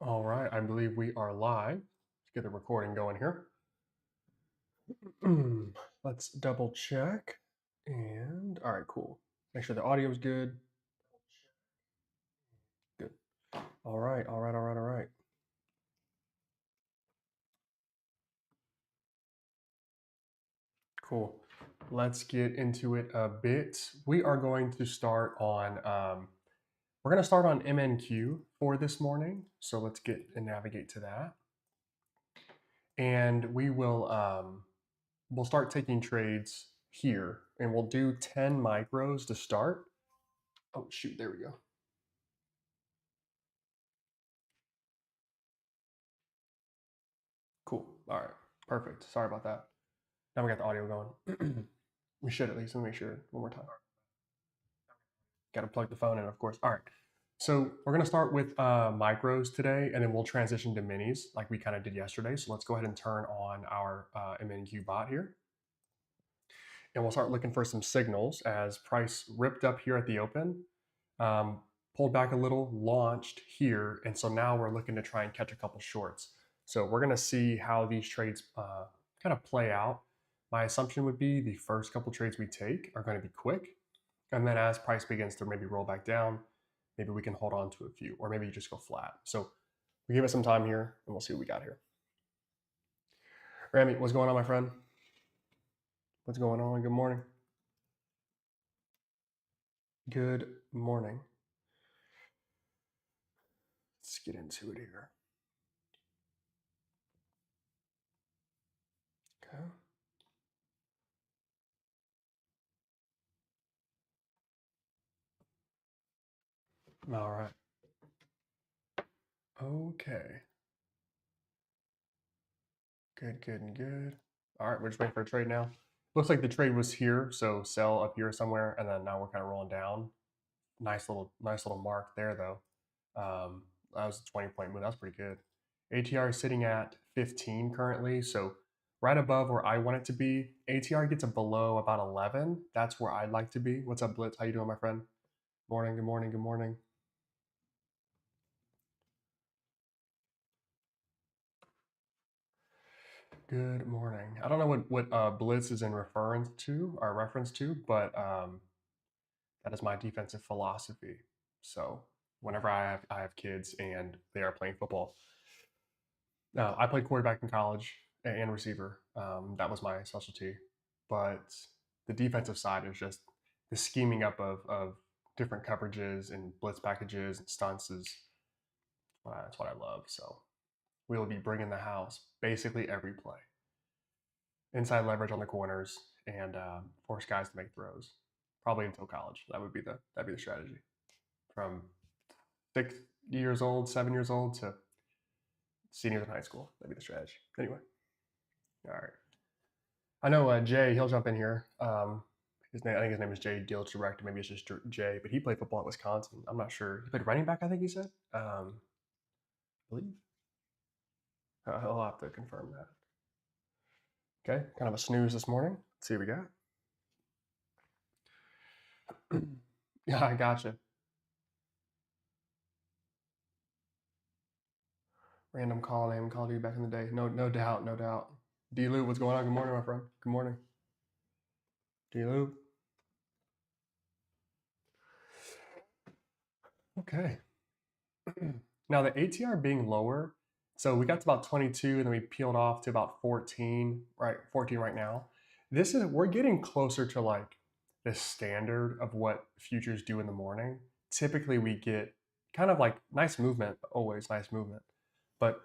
All right, I believe we are live. Let's get the recording going here. Let's double check. And all right, cool. Make sure the audio is good. Good. All right, all right, all right, all right. Cool. Let's get into it a bit. We are going to start on we're going to start on MNQ for this morning. So let's get and navigate to that. And we'll start taking trades here, and we'll do 10 micros to start. Oh shoot, there we go. Cool. All right. Perfect. Sorry about that. Now we got the audio going. We should at least. Let me make sure one more time. Got to plug the phone in, of course. All right. So we're going to start with micros today, and then we'll transition to minis like we kind of did yesterday. So let's go ahead and turn on our MNQ bot here. And we'll start looking for some signals as price ripped up here at the open, pulled back a little, launched here. And so now we're looking to try and catch a couple shorts. So we're going to see how these trades kind of play out. My assumption would be the first couple trades we take are going to be quick. And then as price begins to maybe roll back down, maybe we can hold on to a few, or maybe just go flat. So we give it some time here and we'll see what we got here. Rami, what's going on, my friend? What's going on? Good morning. Good morning. Let's get into it here. Okay. All right. Okay. Good, good, and good. All right, we're just waiting for a trade now. Looks like the trade was here, so sell up here somewhere, and then now we're kind of rolling down. Nice little mark there though. That was a 20-point move. That's pretty good. ATR is sitting at 15 currently, so right above where I want it to be. ATR gets a below about 11. That's where I'd like to be. What's up, Blitz? How you doing, my friend? Morning. Good morning. Good morning. Good morning. I don't know what Blitz is in reference to, but that is my defensive philosophy. So whenever I have kids and they are playing football, I played quarterback in college and receiver. That was my specialty. But the defensive side is just the scheming up of different coverages and blitz packages and stunts is that's what I love. So we will be bringing the house basically every play. Inside leverage on the corners and force guys to make throws. Probably until college. That'd be the strategy. From 6 years old, 7 years old to seniors in high school. That'd be the strategy. Anyway, all right. I know Jay. He'll jump in here. I think his name is Jay Dilch Director. Maybe it's just Jay, but he played football at Wisconsin. I'm not sure. He played running back. I think he said. I believe. He'll have to confirm that. Okay, kind of a snooze this morning. Let's see what we got. Yeah, I gotcha. Random call name, Call of Duty back in the day. No doubt, no doubt. D. Lou, what's going on? Good morning, my friend. Good morning. D. Lou. Okay. Now the ATR being lower, so we got to about 22, and then we peeled off to about 14, right? 14 right now. We're getting closer to like the standard of what futures do in the morning. Typically, we get kind of like nice movement, always nice movement, but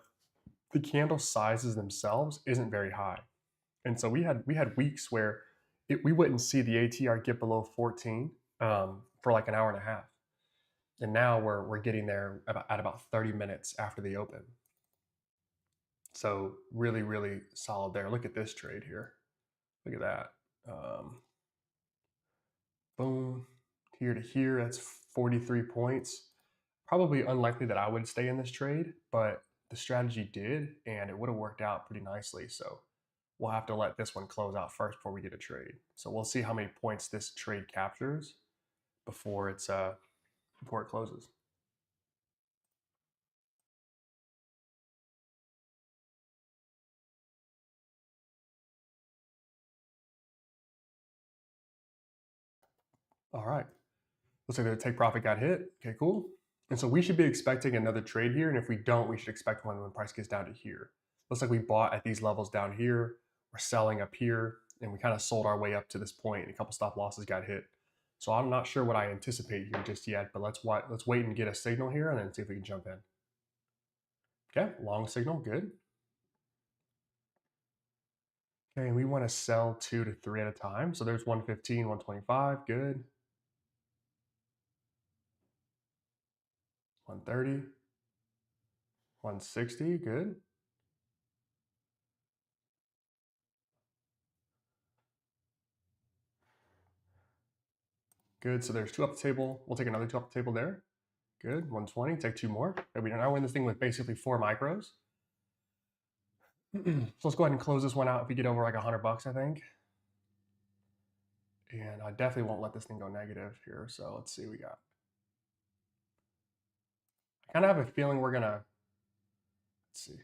the candle sizes themselves isn't very high. And so we had weeks where we wouldn't see the ATR get below 14 for like an hour and a half, and now we're getting there at about 30 minutes after the open. So really solid there. Look at this trade here. Look at that. Boom, here to here. That's 43 points. Probably unlikely that I would stay in this trade, but the strategy did, and it would have worked out pretty nicely. So we'll have to let this one close out first before we get a trade. So we'll see how many points this trade captures before it closes. All right. Looks like the take profit got hit. Okay, cool. And so we should be expecting another trade here. And if we don't, we should expect one when price gets down to here. Looks like we bought at these levels down here. We're selling up here. And we kind of sold our way up to this point. And a couple stop losses got hit. So I'm not sure what I anticipate here just yet. But let's wait and get a signal here and then see if we can jump in. Okay, long signal. Good. Okay, and we want to sell 2 to 3 at a time. So there's 115, 125. Good. 130. 160. Good. Good. So there's 2 up the table. We'll take another 2 up the table there. Good. 120. Take 2 more. Okay, we now win this thing with basically 4 micros. So let's go ahead and close this one out if we get over like $100, I think. And I definitely won't let this thing go negative here. So let's see what we got. I kind of have a feeling we're going to, let's see.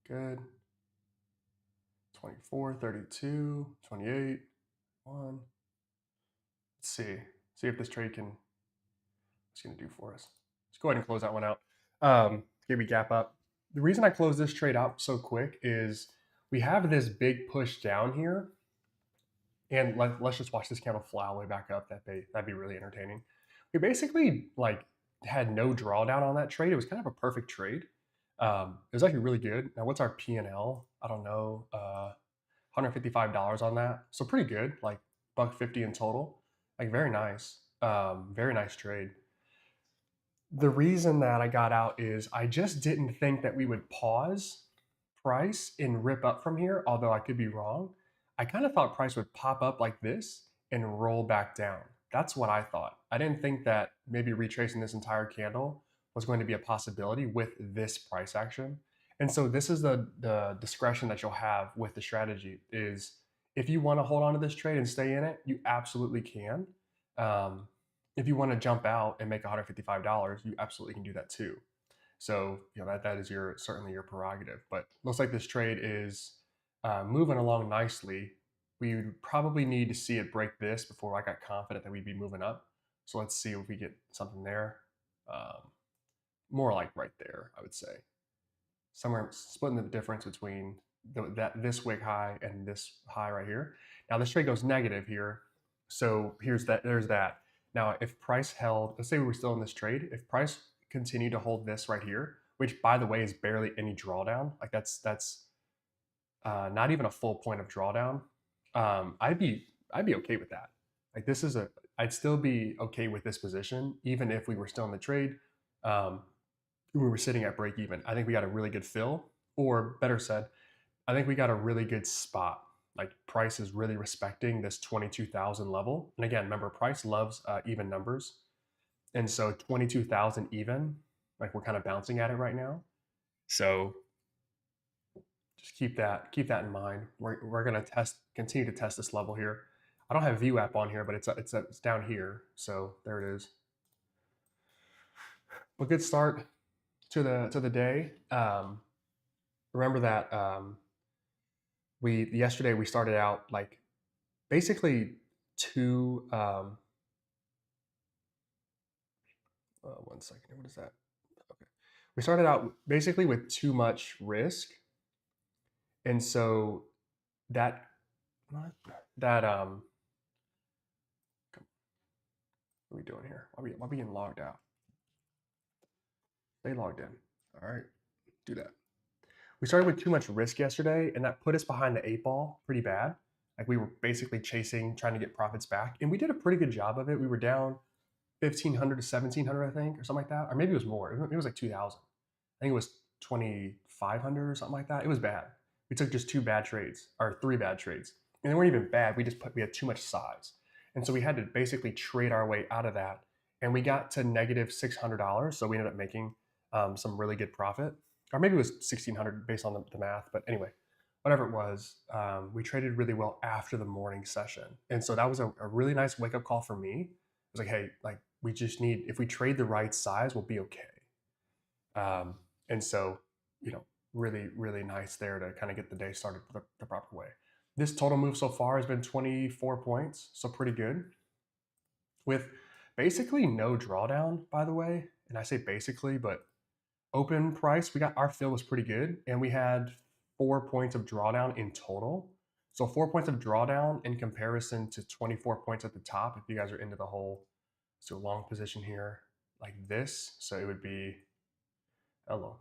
Good. 24, 32, 28, 1. Let's see. See if this trade can, what's going to do for us. Let's go ahead and close that one out. Maybe gap up. The reason I closed this trade out so quick is we have this big push down here. And let's just watch this candle fly all the way back up. That'd be really entertaining. We basically like had no drawdown on that trade. It was kind of a perfect trade. It was actually really good. Now, what's our P&L? I don't know. $155 on that. So pretty good, like $1.50 in total. Like very nice. Very nice trade. The reason that I got out is I just didn't think that we would pause price and rip up from here, although I could be wrong. I kind of thought price would pop up like this and roll back down. That's what I thought. I didn't think that maybe retracing this entire candle was going to be a possibility with this price action. And so this is the discretion that you'll have with the strategy is if you want to hold on to this trade and stay in it, you absolutely can. If you want to jump out and make $155, you absolutely can do that too. So that is certainly your prerogative. But looks like this trade is moving along nicely. We would probably need to see it break this before I got confident that we'd be moving up. So let's see if we get something there. More like right there, I would say. Somewhere splitting the difference between this wick high and this high right here. Now this trade goes negative here. So there's that. Now if price held, let's say we were still in this trade, if price continued to hold this right here, which by the way is barely any drawdown, like that's not even a full point of drawdown, I'd be okay with that. Like I'd still be okay with this position even if we were still in the trade. We were sitting at break even. I think we got a really good fill, or better said, I think we got a really good spot. Like price is really respecting this 22,000 level. And again, remember price loves even numbers. And so 22,000 even, like we're kind of bouncing at it right now. So just keep that in mind. We're going to continue to test this level here. I don't have VWAP on here, but it's down here. So there it is. But good start to the day. Remember that yesterday we started out like basically two. 1 second. What is that? Okay, we started out basically with too much risk, and so that what are we doing here? Why are we getting logged out? Stay logged in. All right, do that. We started with too much risk yesterday, and that put us behind the 8 ball pretty bad. Like we were basically trying to get profits back, and we did a pretty good job of it. We were down 1,500 to 1,700, I think, or something like that, or maybe it was more. It was like 2,000. I think it was 2,500 or something like that. It was bad. We took just 2 bad trades, or 3 bad trades, and they weren't even bad. We had too much size, and so we had to basically trade our way out of that. And we got to negative $600, so we ended up making some really good profit, or maybe it was 1,600 based on the math. But anyway, whatever it was, we traded really well after the morning session, and so that was a really nice wake up call for me. It was like, hey, like we just need, if we trade the right size, we'll be okay. And so, really, really nice there to kind of get the day started the proper way. This total move so far has been 24 points, so pretty good. with basically no drawdown, by the way. And I say basically, but open price, we got our fill was pretty good, and we had 4 points of drawdown in total. So 4 points of drawdown in comparison to 24 points at the top. If you guys are into the whole, so long position here like this, so it would be hello.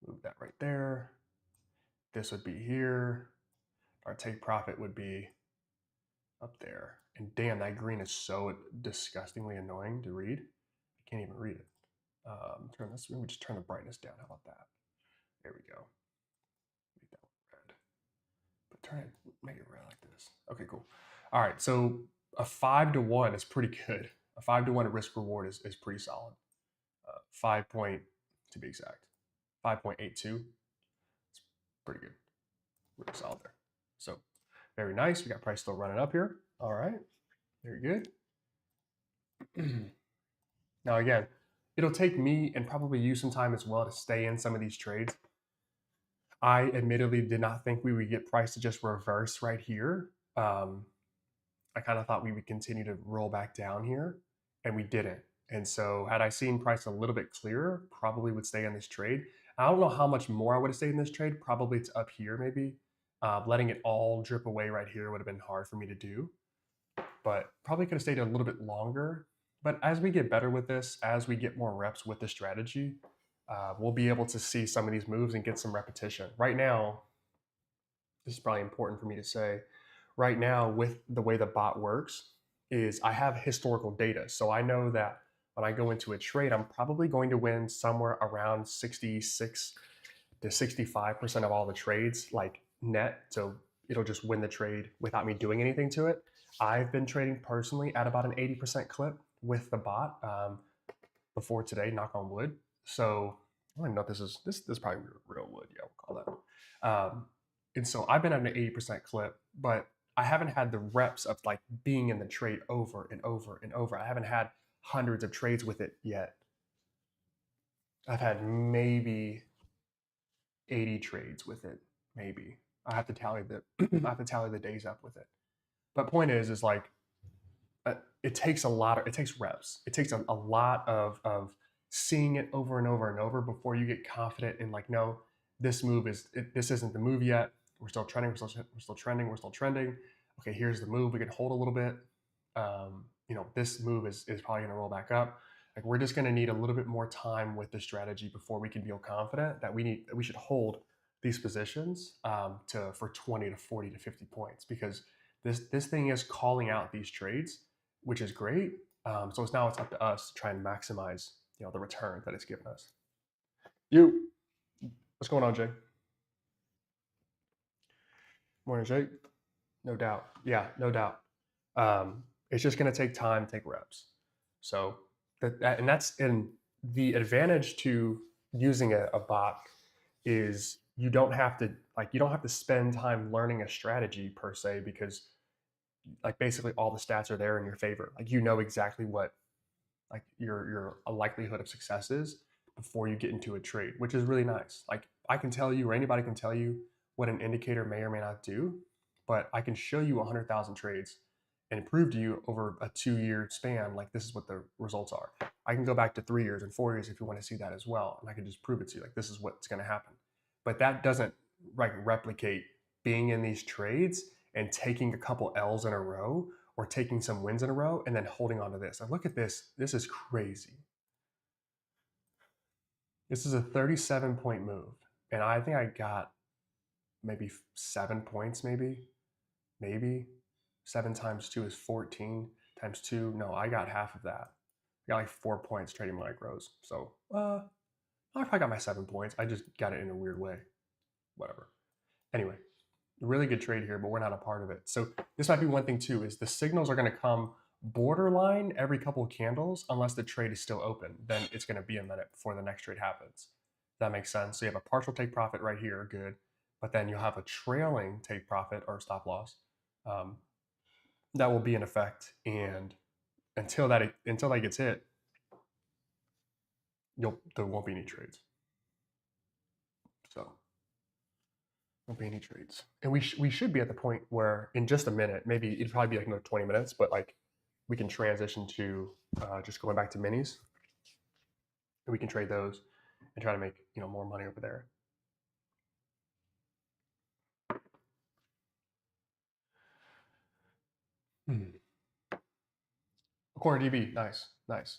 Move that right there. This would be here. Our take profit would be up there. And damn, that green is so disgustingly annoying to read. I can't even read it. Turn this. Let me just turn the brightness down. How about that? There we go. Make that red. But turn it, make it red like this. Okay, cool. All right, so a 5-to-1 is pretty good. A 5-to-1 risk reward is pretty solid. 5 point, to be exact, 5.82. It's pretty good. Really solid there. So very nice. We got price still running up here. All right, very good. Now again, it'll take me and probably you some time as well to stay in some of these trades. I admittedly did not think we would get price to just reverse right here. I kind of thought we would continue to roll back down here, and we didn't. And so had I seen price a little bit clearer, probably would stay in this trade. I don't know how much more I would have stayed in this trade. Probably it's up here maybe. Letting it all drip away right here would have been hard for me to do, but probably could have stayed a little bit longer. But as we get better with this, as we get more reps with the strategy, we'll be able to see some of these moves and get some repetition. Right now, this is probably important for me to say, right now with the way the bot works is I have historical data. So I know that when I go into a trade, I'm probably going to win somewhere around 66 to 65% of all the trades, like net. So it'll just win the trade without me doing anything to it. I've been trading personally at about an 80% clip with the bot before today, knock on wood. So I don't even know if this is probably real wood. Yeah, we'll call that. And so I've been at an 80% clip, but I haven't had the reps of like being in the trade over and over and over. I haven't had hundreds of trades with it yet. I've had maybe 80 trades with it, maybe. I have to tally the days up with it. But point is like it takes it takes reps. It takes a lot of seeing it over and over and over before you get confident in like, no, this isn't the move yet. We're still trending. We're still trending. We're still trending. Okay, here's the move. We can hold a little bit. This move is probably going to roll back up. Like we're just going to need a little bit more time with the strategy before we can feel confident that we should hold these positions for 20 to 40 to 50 points, because this thing is calling out these trades, which is great. So it's up to us to try and maximize the return that it's given us. What's going on, Jay? Morning, Jake. No doubt. Yeah, no doubt. It's just going to take time, take reps. So that's in the advantage to using a bot is you don't have to spend time learning a strategy per se, because like basically all the stats are there in your favor. Like exactly what like your likelihood of success is before you get into a trade, which is really nice. Like I can tell you, or anybody can tell you what an indicator may or may not do, but I can show you 100,000 trades and prove to you over a 2-year span, like this is what the results are. I can go back to 3 years and 4 years if you want to see that as well, and I can just prove it to you, like this is what's going to happen. But that doesn't replicate being in these trades and taking a couple L's in a row or taking some wins in a row and then holding on to this. And look at this. This is crazy. This is a 37-point move. And I think I got maybe 7 points, maybe. 7 times 2 is 14 times 2. No, I got half of that. I got like 4 points trading micros. So I probably got my 7 points. I just got it in a weird way. Whatever. Anyway, really good trade here, but we're not a part of it. So this might be one thing too, is the signals are going to come borderline every couple of candles unless the trade is still open. Then it's going to be a minute before the next trade happens. That makes sense. So you have a partial take profit right here, good. But then you'll have a trailing take profit or stop loss that will be in effect. And until that gets hit, there won't be any trades. So won't be any trades. And we should be at the point where in just a minute, maybe it'd probably be like another 20 minutes, but like we can transition to just going back to minis, and we can trade those and try to make more money over there. Corner DB, nice, nice,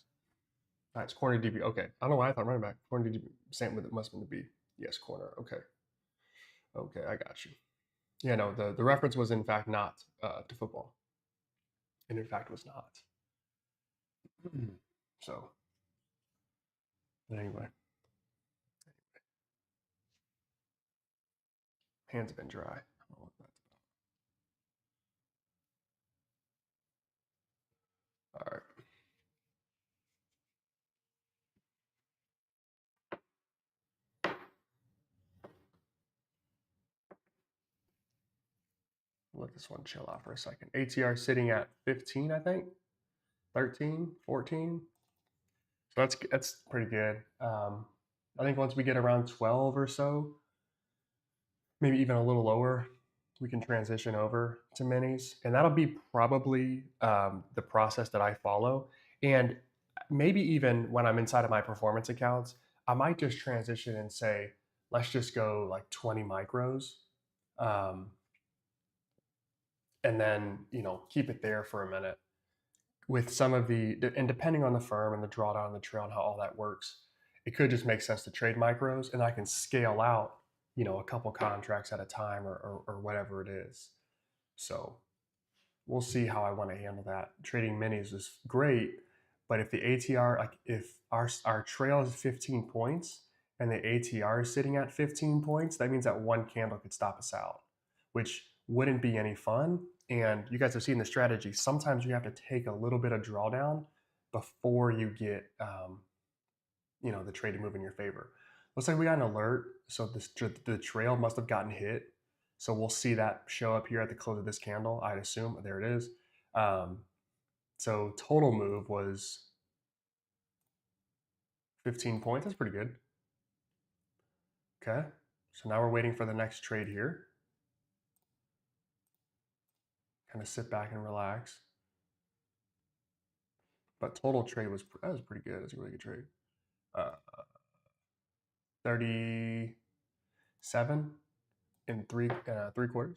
nice. Corner DB, okay. I don't know why I thought running back. Corner DB, same with it must have been the B. Yes, corner. Okay, okay, I got you. Yeah, no, the reference was in fact not to football, and in fact was not. So, but anyway, hands have been dry. I don't know what that's about. All right. Let this one chill out for a second. ATR sitting at 15, I think. 13, 14. So that's pretty good. I think once we get around 12 or so, maybe even a little lower, we can transition over to minis. And that'll be probably the process that I follow. And maybe even when I'm inside of my performance accounts, I might just transition and say, let's just go like 20 micros. Um, and then, keep it there for a minute with some of and depending on the firm and the drawdown and the trail and how all that works, it could just make sense to trade micros and I can scale out, a couple contracts at a time or whatever it is. So we'll see how I want to handle that. Trading minis is great, but if the ATR, like if our trail is 15 points and the ATR is sitting at 15 points, that means that one candle could stop us out, which wouldn't be any fun. And you guys have seen the strategy. Sometimes you have to take a little bit of drawdown before you get, the trade to move in your favor. Looks like we got an alert, so the trail must have gotten hit. So we'll see that show up here at the close of this candle. I'd assume there it is. So total move was 15 points. That's pretty good. Okay. So now we're waiting for the next trade here. Kind of sit back and relax. But total trade was pretty good. It's a really good trade. 37 in three quarters.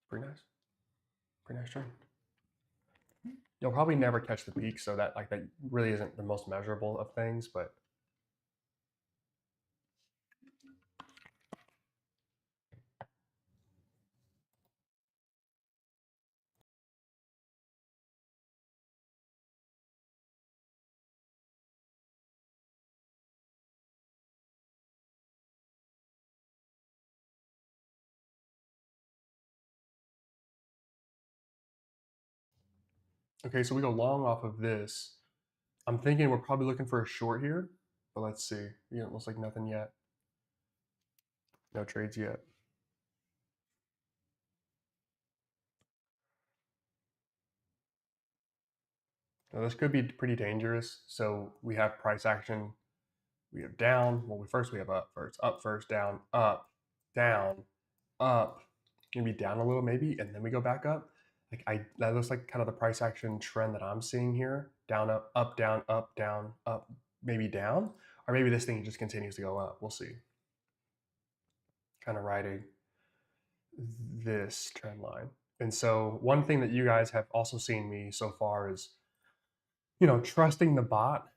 Pretty nice. Pretty nice trade. You'll probably never catch the peak, so that really isn't the most measurable of things, but okay, so we go long off of this. I'm thinking we're probably looking for a short here, but let's see. It looks like nothing yet. No trades yet. Now this could be pretty dangerous. So we have price action. We have down. Well, we have up first. Up first, down, up, down, up. Maybe down a little, maybe, and then we go back up. That looks like kind of the price action trend that I'm seeing here. Down, up, down, up, maybe down, or maybe this thing just continues to go up. We'll see. Kind of riding this trend line. And so one thing that you guys have also seen me so far is, trusting the bot.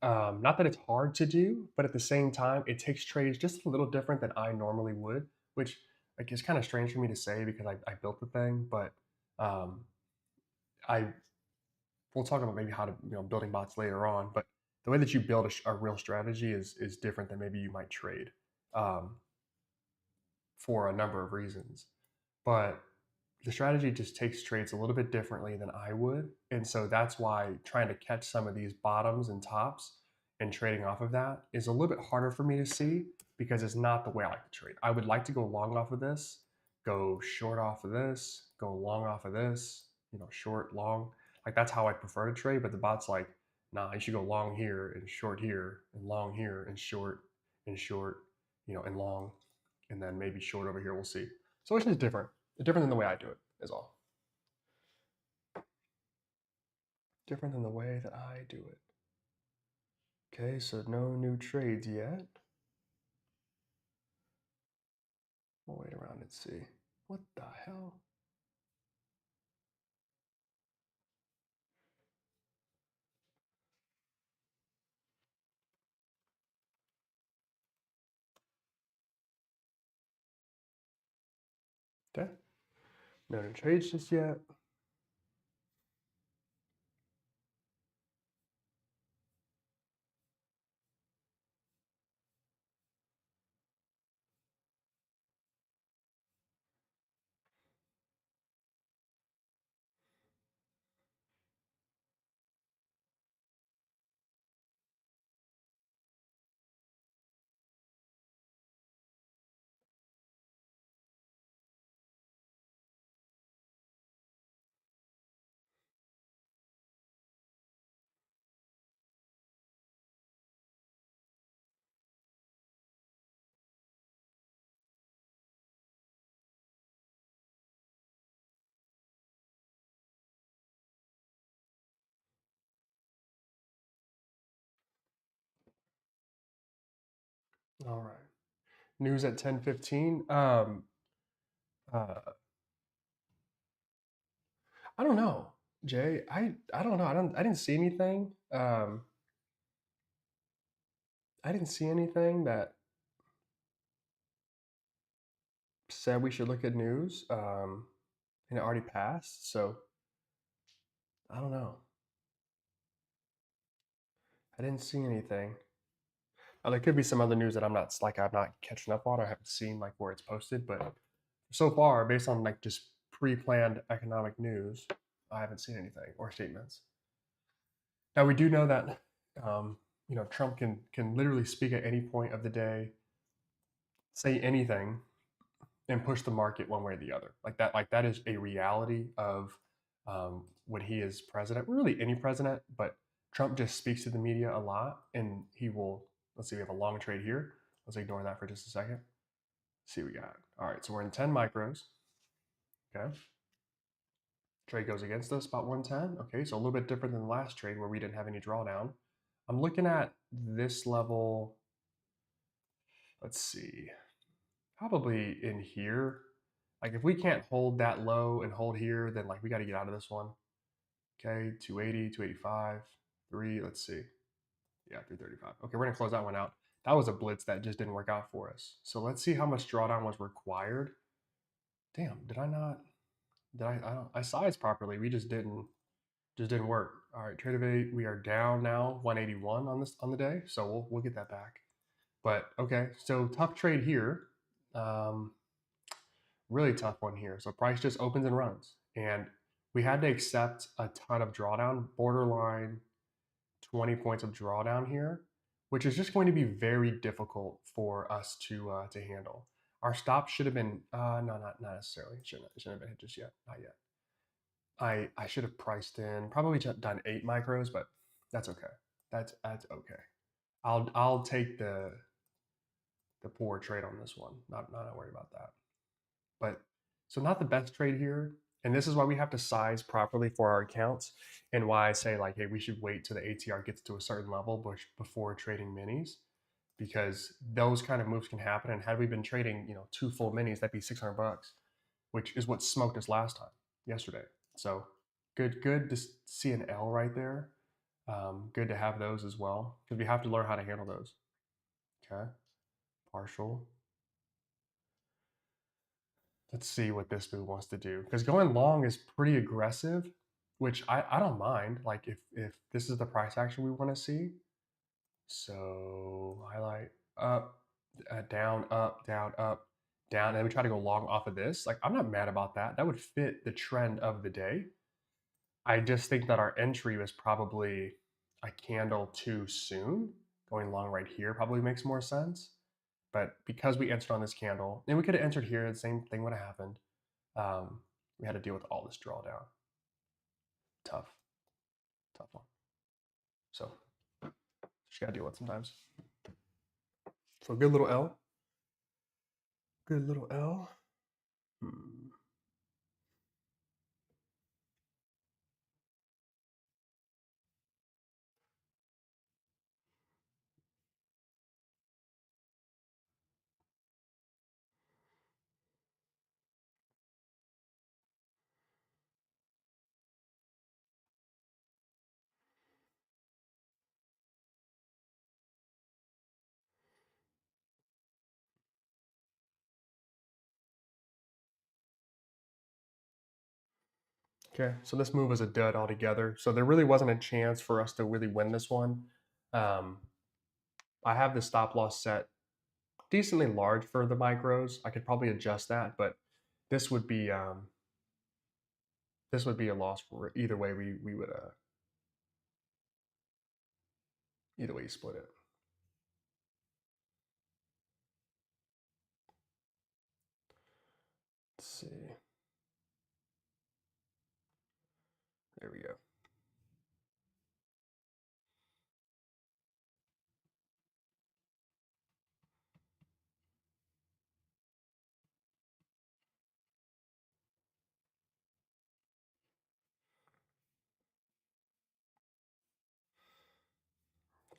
Not that it's hard to do, but at the same time, it takes trades just a little different than I normally would, which is kind of strange for me to say because I built the thing, but I we'll talk about maybe how to building bots later on. But the way that you build a real strategy is different than maybe you might trade um, for a number of reasons. But the strategy just takes trades a little bit differently than I would. And so that's why trying to catch some of these bottoms and tops and trading off of that is a little bit harder for me to see because it's not the way I like to trade. I would like to go long off of this, go short off of this, go long off of this, short, long. Like that's how I prefer to trade. But the bot's like, nah, you should go long here and short here and long here and short, and long, and then maybe short over here. We'll see. So it's just different. Different than the way I do it is all. different than the way that I do it. Okay, so no new trades yet. We'll wait around and see. What the hell? Okay. No new trades just yet. All right. News at 10:15. Uh, I don't know, Jay. I don't know. I didn't see anything. I didn't see anything that said we should look at news. And it already passed, so I don't know. I didn't see anything. There could be some other news that I'm not catching up on. I haven't seen like where it's posted, but so far, based on like just pre-planned economic news, I haven't seen anything or statements. Now we do know that Trump can literally speak at any point of the day, say anything, and push the market one way or the other. Like that is a reality of when he is president. Really, any president, but Trump just speaks to the media a lot, and he will. Let's see, we have a long trade here. Let's ignore that for just a second. Let's see what we got. All right, so we're in 10 micros. Okay. Trade goes against us about 110. Okay, so a little bit different than the last trade where we didn't have any drawdown. I'm looking at this level. Let's see, probably in here. Like if we can't hold that low and hold here, then like we got to get out of this one. Okay, 280, 285, 3. Let's see. Yeah, 335. Okay, we're gonna close that one out. That was a blitz that just didn't work out for us. So let's see how much drawdown was required. Damn, did I not? Did I sized properly? We just didn't work. All right, trade of eight. We are down now 181 on the day, so we'll get that back. But okay, so tough trade here. Um, really tough one here. So price just opens and runs, and we had to accept a ton of drawdown, borderline 20 points of drawdown here, which is just going to be very difficult for us to handle. Our stop should have been no, not necessarily. Shouldn't have been hit just yet. Not yet. I should have priced in probably done 8 micros, but that's okay. That's okay. I'll take the poor trade on this one. Not worry about that. But so not the best trade here. And this is why we have to size properly for our accounts, and why I say like, hey, we should wait till the ATR gets to a certain level before trading minis, because those kind of moves can happen. And had we been trading, 2 full minis, that'd be $600, which is what smoked us last time yesterday. So good to see an L right there. Good to have those as well, because we have to learn how to handle those. Okay, partial. Let's see what this move wants to do, because going long is pretty aggressive, which I don't mind. Like if this is the price action we want to see, so highlight up, down, up, down, up, down, and then we try to go long off of this. Like I'm not mad about that. That would fit the trend of the day. I just think that our entry was probably a candle too soon. Going long right here probably makes more sense. But because we entered on this candle, and we could have entered here, the same thing would have happened. We had to deal with all this drawdown. Tough, tough one. So just gotta deal with sometimes. So good little L. Good little L. Hmm. Okay, so this move was a dud altogether. So there really wasn't a chance for us to really win this one. Um, I have the stop loss set decently large for the micros. I could probably adjust that, but this would be this would be a loss for either way. We would either way you split it. Let's see. There we go.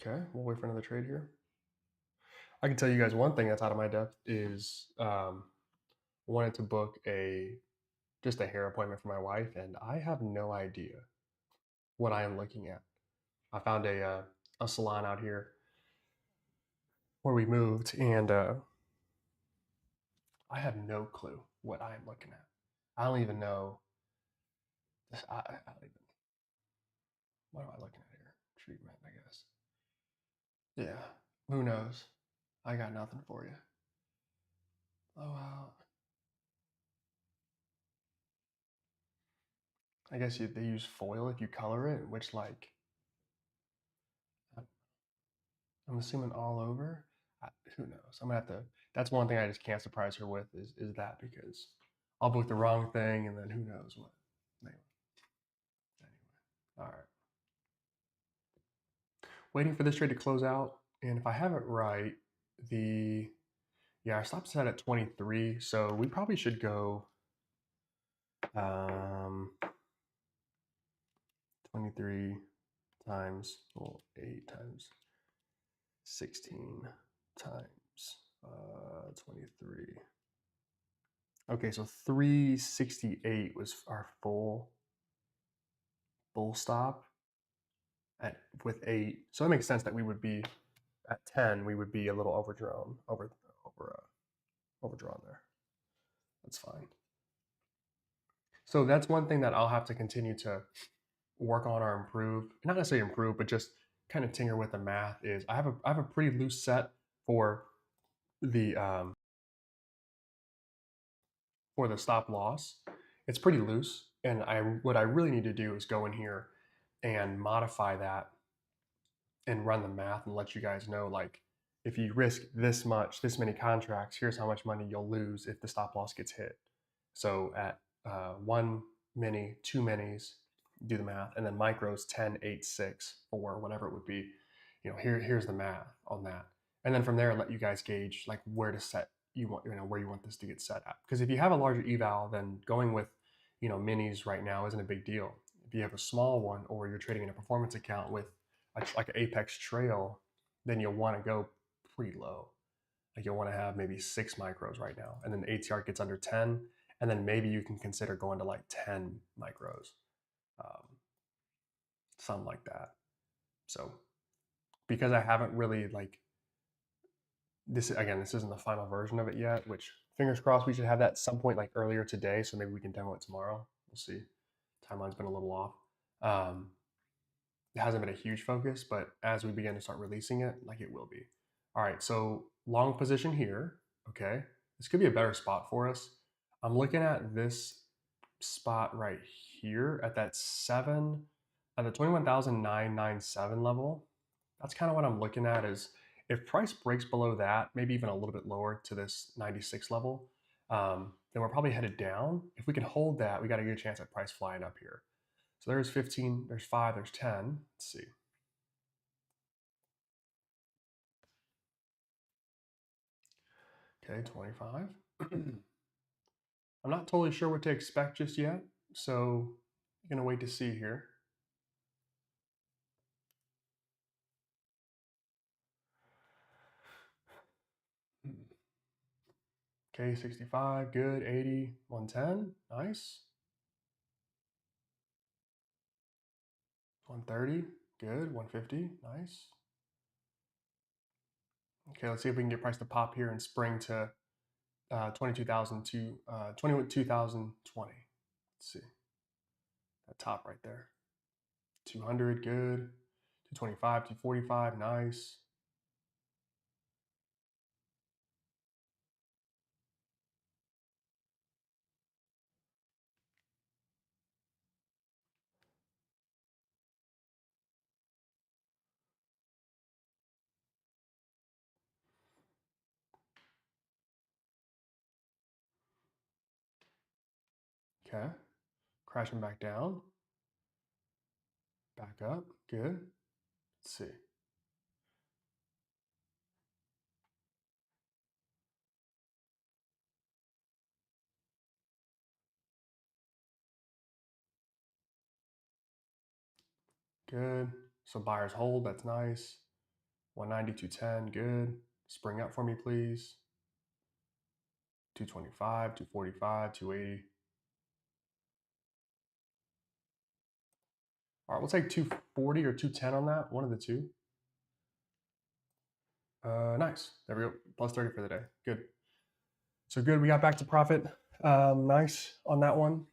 Okay, we'll wait for another trade here. I can tell you guys one thing that's out of my depth is wanted to book a just a hair appointment for my wife, and I have no idea what I am looking at. I found a salon out here where we moved, and I have no clue what I am looking at. I don't even know. I don't even. What am I looking at here? Treatment, I guess. Yeah. Who knows? I got nothing for you. Oh wow. I guess they use foil if you color it, which like I'm assuming all over. I, who knows? I'm gonna have to. That's one thing I just can't surprise her with is that because I'll book the wrong thing and then who knows what. Anyway, all right. Waiting for this trade to close out, and if I have it right, the yeah our stop set at 23, so we probably should go 23 times well 8 times 16 times 23. Okay, so 368 was our full stop at with 8. So that makes sense that we would be at 10. We would be a little overdrawn there. That's fine. So that's one thing that I'll have to continue to work on or improve. Not necessarily improve, but just kind of tinker with the math. Is I have a pretty loose set for the stop loss. It's pretty loose, and I what I really need to do is go in here and modify that and run the math and let you guys know like if you risk this much, this many contracts, here's how much money you'll lose if the stop loss gets hit. So at one mini, two minis, do the math, and then micros 10, 8, 6, 4, whatever it would be. Here's the math on that, and then from there, let you guys gauge like where to set where you want this to get set at. Because if you have a larger eval, then going with minis right now isn't a big deal. If you have a small one or you're trading in a performance account with like an Apex Trail, then you'll want to go pretty low. Like you'll want to have maybe 6 micros right now, and then the ATR gets under 10, and then maybe you can consider going to like 10 micros, um, something like that. So because I haven't really like this again, this isn't the final version of it yet. Which fingers crossed we should have that at some point like earlier today, so maybe we can demo it tomorrow. We'll see. Timeline's been a little off. It hasn't been a huge focus, but as we begin to start releasing it, like it will be. All right, so long position here. Okay, this could be a better spot for us. I'm looking at this spot right here at that 7, at the 21,997 level. That's kind of what I'm looking at is if price breaks below that, maybe even a little bit lower to this 96 level, then we're probably headed down. If we can hold that, we got a good chance at price flying up here. So there's 15, there's 5, there's 10. Let's see. Okay, 25. I'm not totally sure what to expect just yet, so I'm gonna wait to see here. Okay, 65, good, 80, 110, nice. 130, good, 150, nice. Okay, let's see if we can get price to pop here and spring to 22,000 to 22,020. Let's see. That top right there. 200, good. 225, 245, nice. Okay. Crashing back down. Back up. Good. Let's see. Good. So buyers hold. That's nice. 190, 210. Good. Spring up for me, please. 225, 245, 280. All right, we'll take 240 or 210 on that. One of the two. Nice. There we go. Plus 30 for the day. Good. So good. We got back to profit. Nice on that one.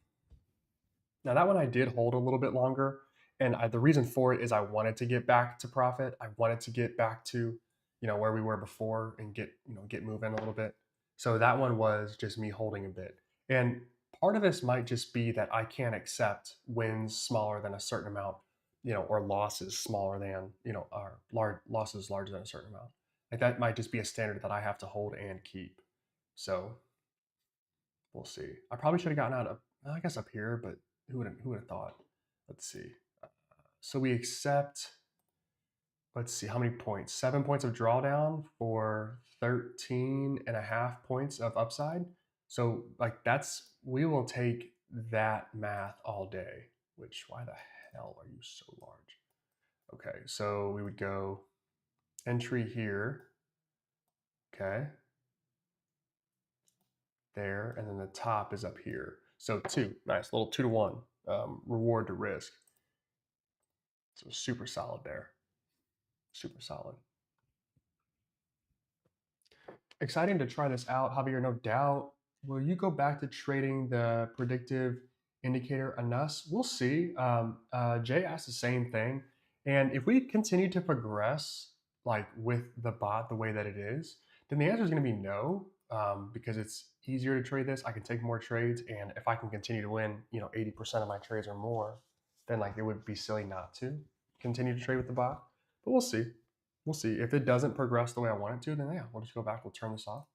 Now that one I did hold a little bit longer, and the reason for it is I wanted to get back to profit. I wanted to get back to, where we were before and get moving a little bit. So that one was just me holding a bit. And part of this might just be that I can't accept wins smaller than a certain amount, or losses smaller than, or large losses larger than a certain amount. Like that might just be a standard that I have to hold and keep. So we'll see. I probably should have gotten out of, I guess, up here, but who would have thought? Let's see. So we accept. Let's see how many points. 7 points of drawdown for 13 and a half points of upside. So like we will take that math all day. Which why the hell are you so large? Okay, so we would go entry here. Okay. There, and then the top is up here. So two, nice little 2-to-1 reward to risk. So super solid there. Super solid. Exciting to try this out, Javier, no doubt. Will you go back to trading the predictive indicator ANUS? We'll see. Jay asked the same thing. And if we continue to progress like with the bot the way that it is, then the answer is going to be no, because it's easier to trade this. I can take more trades, and if I can continue to win, 80% of my trades or more, then like it would be silly not to continue to trade with the bot. But we'll see. We'll see. If it doesn't progress the way I want it to, then yeah, we'll just go back. We'll turn this off,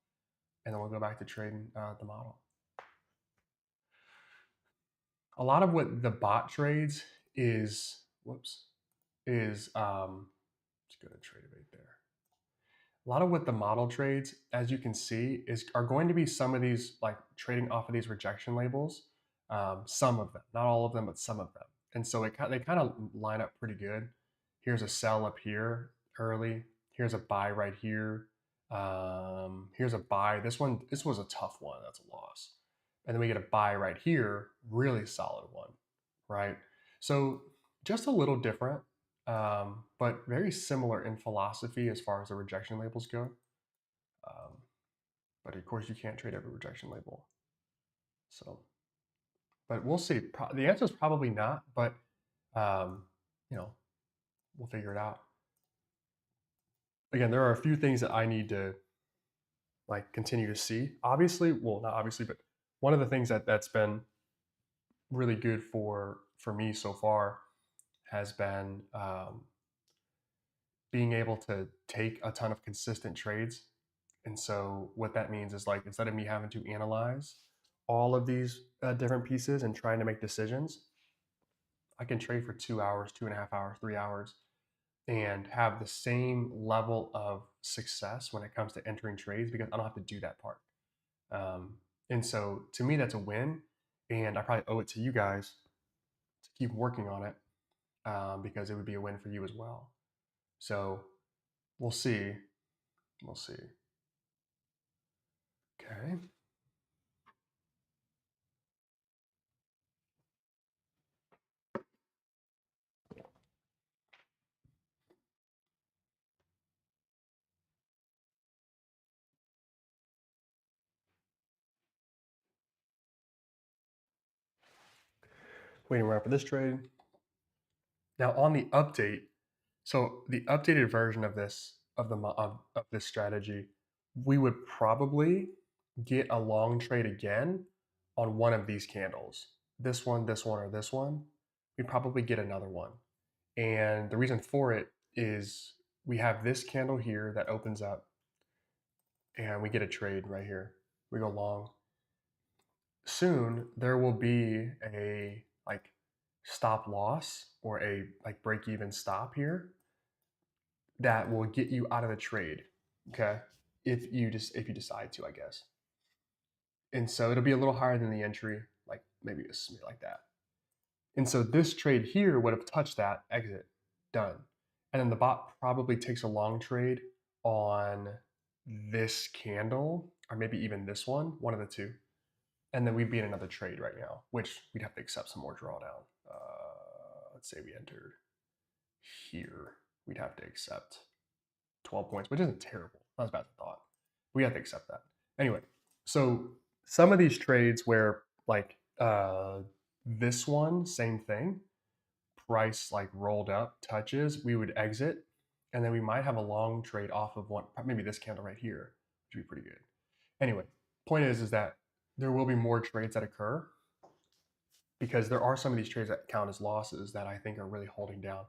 and then we'll go back to trading the model. A lot of what the bot trades is, let's go to trade evade there. A lot of what the model trades, as you can see, are going to be some of these, like trading off of these rejection labels. Some of them, not all of them, but some of them. And so they kind of line up pretty good. Here's a sell up here early. Here's a buy right here. Here's a buy. This was a tough one. That's a loss. And then we get a buy right here, really solid one, right? So just a little different, but very similar in philosophy as far as the rejection labels go. But of course, you can't trade every rejection label. So, but we'll see. The answer is probably not, but we'll figure it out. Again, there are a few things that I need to like continue to see. Obviously, well, not obviously, but one of the things that's been really good for me so far has been being able to take a ton of consistent trades. And so what that means is like instead of me having to analyze all of these different pieces and trying to make decisions, I can trade for 2 hours, 2.5 hours, 3 hours, and have the same level of success when it comes to entering trades because I don't have to do that part. And so to me, that's a win. And I probably owe it to you guys to keep working on it, because it would be a win for you as well. So we'll see. We'll see. Okay. waiting around for this trade. Now on the update, so the updated version of this of this strategy, we would probably get a long trade again on one of these candles. This one, or this one. We'd probably get another one. And the reason for it is we have this candle here that opens up and we get a trade right here. We go long. Soon there will be a like stop loss or a like break even stop here that will get you out of the trade. Okay. If you decide to, I guess. And so it'll be a little higher than the entry, like maybe a smear like that. And so this trade here would have touched that exit, done. And then the bot probably takes a long trade on this candle, or maybe even this one of the two. And then we'd be in another trade right now, which we'd have to accept some more drawdown. Let's say we entered here. We'd have to accept 12 points, which isn't terrible. Not as bad as I thought. We have to accept that. Anyway, so some of these trades where like this one, same thing, price like rolled up, touches, we would exit, and then we might have a long trade off of one, maybe this candle right here, which would be pretty good. Anyway, point is that there will be more trades that occur because there are some of these trades that count as losses that I think are really holding down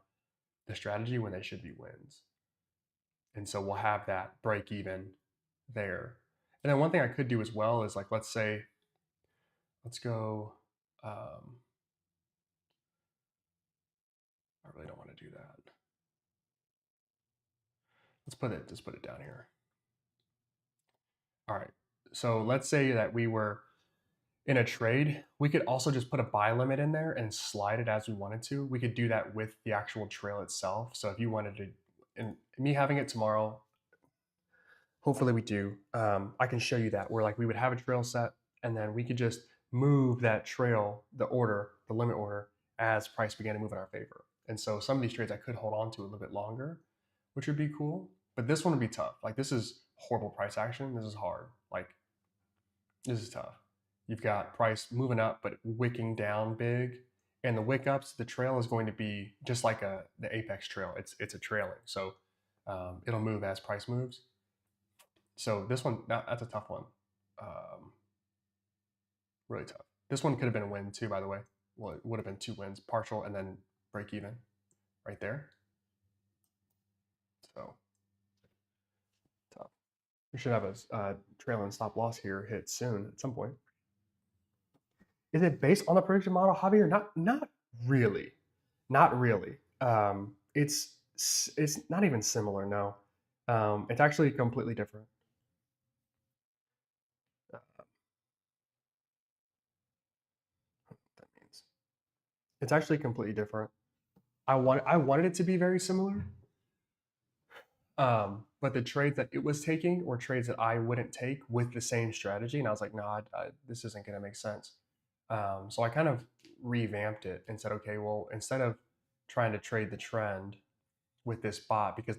the strategy when they should be wins. And so we'll have that break even there. And then one thing I could do as well is like, let's say, let's go, I really don't want to do that. Let's put it down here. All right. So let's say that we were in a trade. We could also just put a buy limit in there and slide it as we wanted to. We could do that with the actual trail itself. So if you wanted to, and me having it tomorrow, hopefully we do, I can show you that where like we would have a trail set and then we could just move that trail, the limit order, as price began to move in our favor. And so some of these trades I could hold on to a little bit longer, which would be cool. But this one would be tough. Like this is horrible price action. This is hard. Like this is tough. You've got price moving up, but wicking down big. And the wick ups, the trail is going to be just like the apex trail. It's a trailing. So it'll move as price moves. So this one, that's a tough one. Really tough. This one could have been a win too, by the way. Well, it would have been 2 wins, partial and then break even right there. So tough. We should have a trail and stop loss here hit soon at some point. Is it based on the prediction model, Javier? Not really. Not really. It's not even similar. No, it's actually completely different. That means it's actually completely different. I wanted it to be very similar, but the trades that it was taking were trades that I wouldn't take with the same strategy, and I was like, no, this isn't going to make sense. So I kind of revamped it and said, okay, well, instead of trying to trade the trend with this bot, because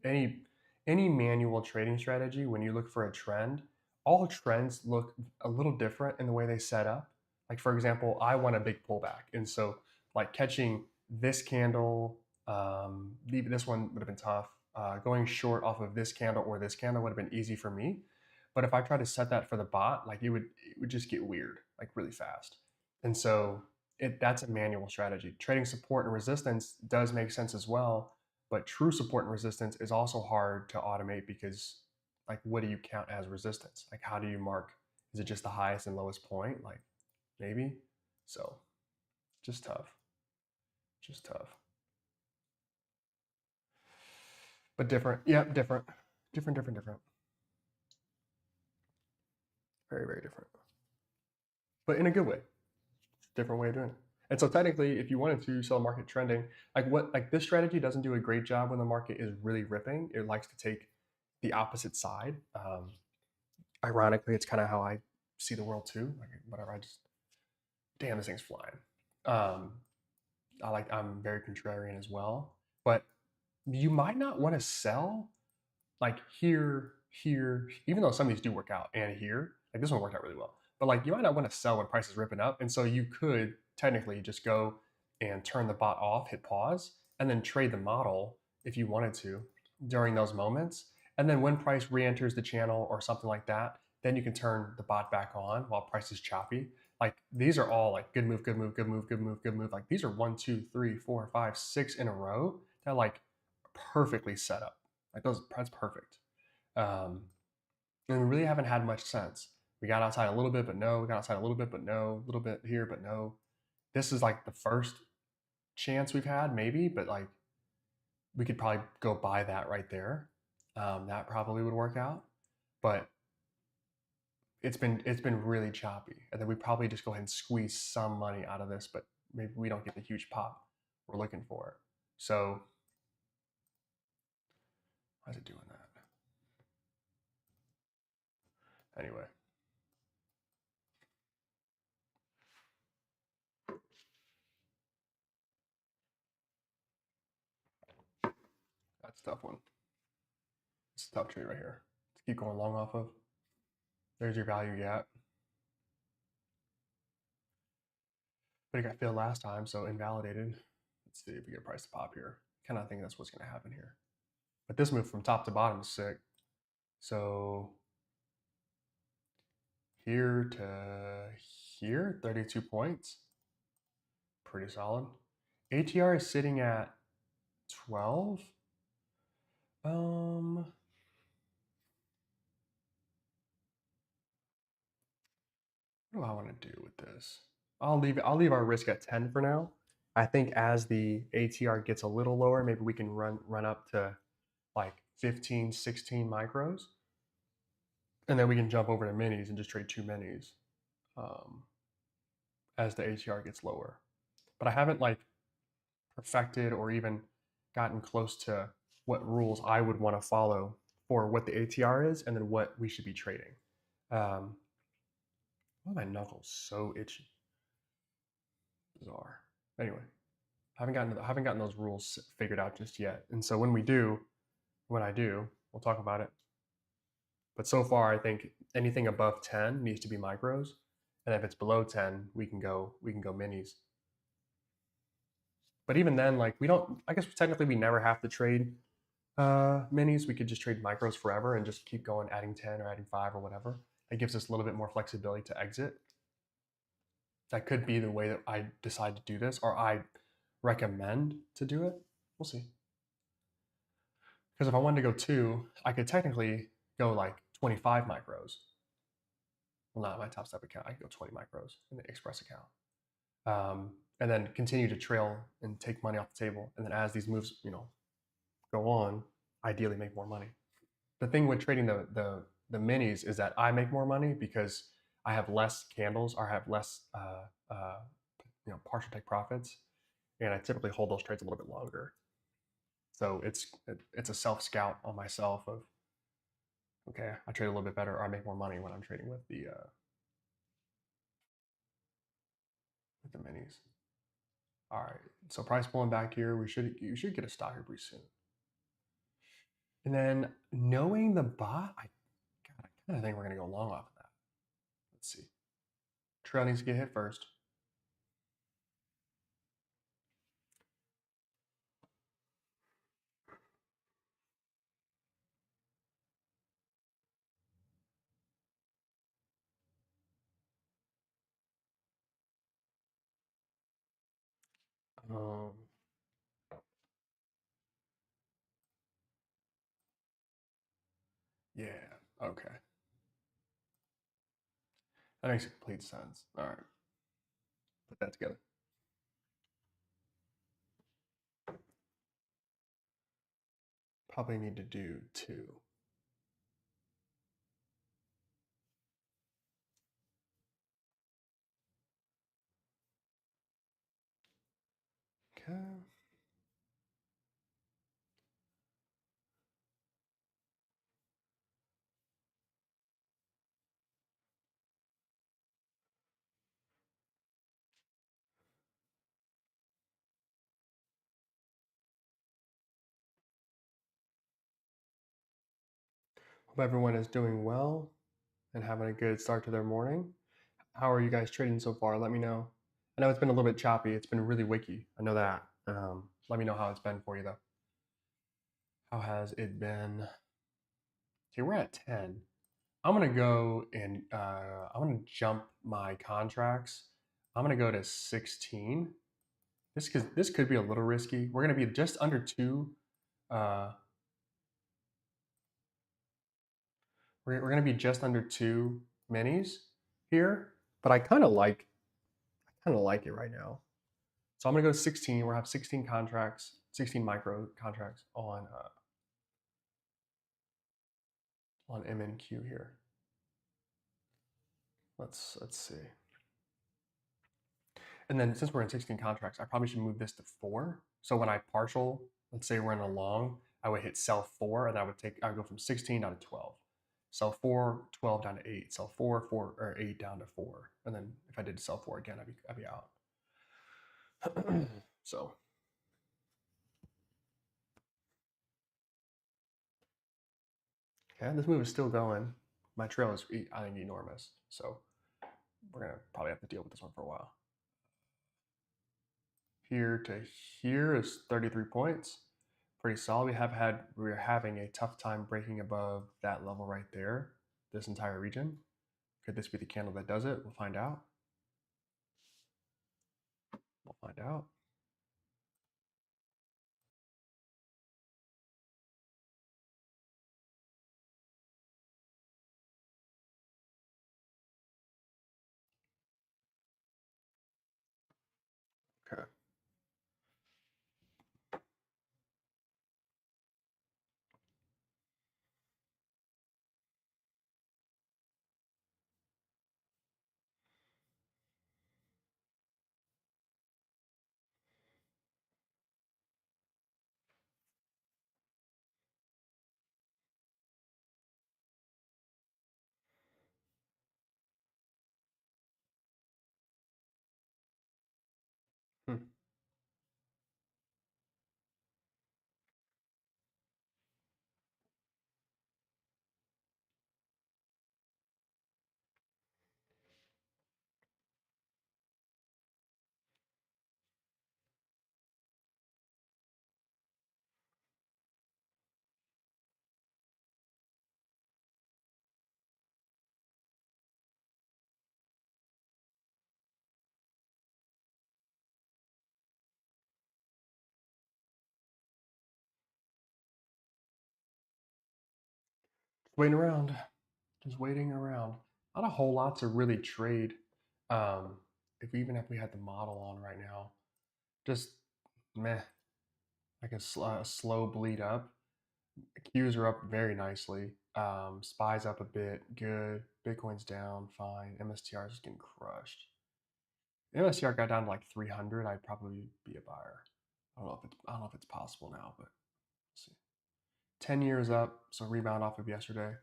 any manual trading strategy, when you look for a trend, all trends look a little different in the way they set up. Like for example, I want a big pullback, and so like catching this candle, this one would have been tough. Going short off of this candle or this candle would have been easy for me. But if I try to set that for the bot, like it would just get weird, like really fast. And so that's a manual strategy. Trading support and resistance does make sense as well, but true support and resistance is also hard to automate because like what do you count as resistance? Like how do you mark? Is it just the highest and lowest point? Like maybe. So just tough. Just tough. But different. Yeah, different. Different. Very, very different. But in a good way. Different way of doing it. And so technically, if you wanted to sell market trending, like this strategy doesn't do a great job when the market is really ripping. It likes to take the opposite side. Ironically, it's kind of how I see the world too. Like whatever, damn, this thing's flying. I'm very contrarian as well. But you might not want to sell like here, even though some of these do work out, and here, like this one worked out really well. But like you might not want to sell when price is ripping up, and so you could technically just go and turn the bot off, hit pause, and then trade the model if you wanted to during those moments. And then when price re-enters the channel or something like that, then you can turn the bot back on while price is choppy. Like these are all like good move, good move, good move, good move, good move. Like these are 1, 2, 3, 4, 5, 6 in a row that like perfectly set up. Like that's perfect. Um, and we really haven't had much sense. We got outside a little bit, but no. We got outside a little bit, but no. A little bit here, but no. This is like the first chance we've had, maybe, but like we could probably go buy that right there. That probably would work out. But it's been really choppy, and then we probably just go ahead and squeeze some money out of this, but maybe we don't get the huge pop we're looking for. So how's it doing that? Anyway, that's a tough one. It's a tough trade right here to keep going long off of. There's your value gap. But it got filled last time, so invalidated. Let's see if we get price to pop here. Kind of think that's what's going to happen here. But this move from top to bottom is sick. So here to here, 32 points. Pretty solid. ATR is sitting at 12. What do I want to do with this? I'll leave our risk at 10 for now. I think as the ATR gets a little lower, maybe we can run up to like 15, 16 micros. And then we can jump over to minis and just trade 2 minis um, as the ATR gets lower. But I haven't like perfected or even gotten close to what rules I would want to follow for what the ATR is and then what we should be trading. Why are my knuckles so itchy? Bizarre. Anyway, haven't gotten those rules figured out just yet. And so when I do, we'll talk about it. But so far, I think anything above 10 needs to be micros, and if it's below 10, we can go minis. But even then, like we don't. I guess technically we never have to trade minis. We could just trade micros forever and just keep going, adding 10 or adding 5 or whatever. That gives us a little bit more flexibility to exit. That could be the way that I decide to do this, or I recommend to do it. We'll see. Because if I wanted to go 2, I could technically go like 25 micros. Well, not my Top Step account. I could go 20 micros in the Express account. And then continue to trail and take money off the table. And then as these moves, go on, ideally make more money. The thing with trading the minis is that I make more money because I have less candles or have less partial take profits, and I typically hold those trades a little bit longer. So it's a self scout on myself of okay, I trade a little bit better or I make more money when I'm trading with the minis. All right, so price pulling back here. You should get a stop here pretty soon. And then knowing the bot, I kind of think we're gonna go long off of that. Let's see. Trail needs to get hit first. Um, yeah. Okay. That makes complete sense. All right. Put that together. Probably need to do 2. Okay. Hope everyone is doing well and having a good start to their morning. How are you guys trading so far? Let me know. I know it's been a little bit choppy. It's been really wicky. I know that. Let me know how it's been for you though. How has it been? Okay, we're at 10. I'm gonna go and I'm gonna jump my contracts. I'm gonna go to 16. This could be a little risky. We're gonna be just under two. Uh, we're gonna be just under two minis here, but I kind of like it right now. So I'm gonna go to 16. We'll have 16 contracts, 16 micro contracts on MNQ here. Let's see. And then since we're in 16 contracts, I probably should move this to 4. So when I partial, let's say we're in a long, I would hit sell 4, and I would go from 16 down to 12. Sell 4, 12 down to 8. Sell 4, 4 or 8 down to 4. And then if I did sell 4 again, I'd be out. So yeah, this move is still going. My trail is, I think, enormous. So we're gonna probably have to deal with this one for a while. Here to here is 33 points. Pretty solid. We're having a tough time breaking above that level right there. This entire region. Could this be the candle that does it? We'll find out. We'll find out. Okay. Hmm. Just waiting around. Just waiting around. Not a whole lot to really trade. Um, if we had the model on right now, just meh. Like a slow bleed up. Qs are up very nicely. Spies up a bit, good. Bitcoin's down, fine. MSTR is getting crushed. MSTR got down to like 300. I'd probably be a buyer. I don't know if it's possible now, but let's see. 10 years up, so rebound off of yesterday.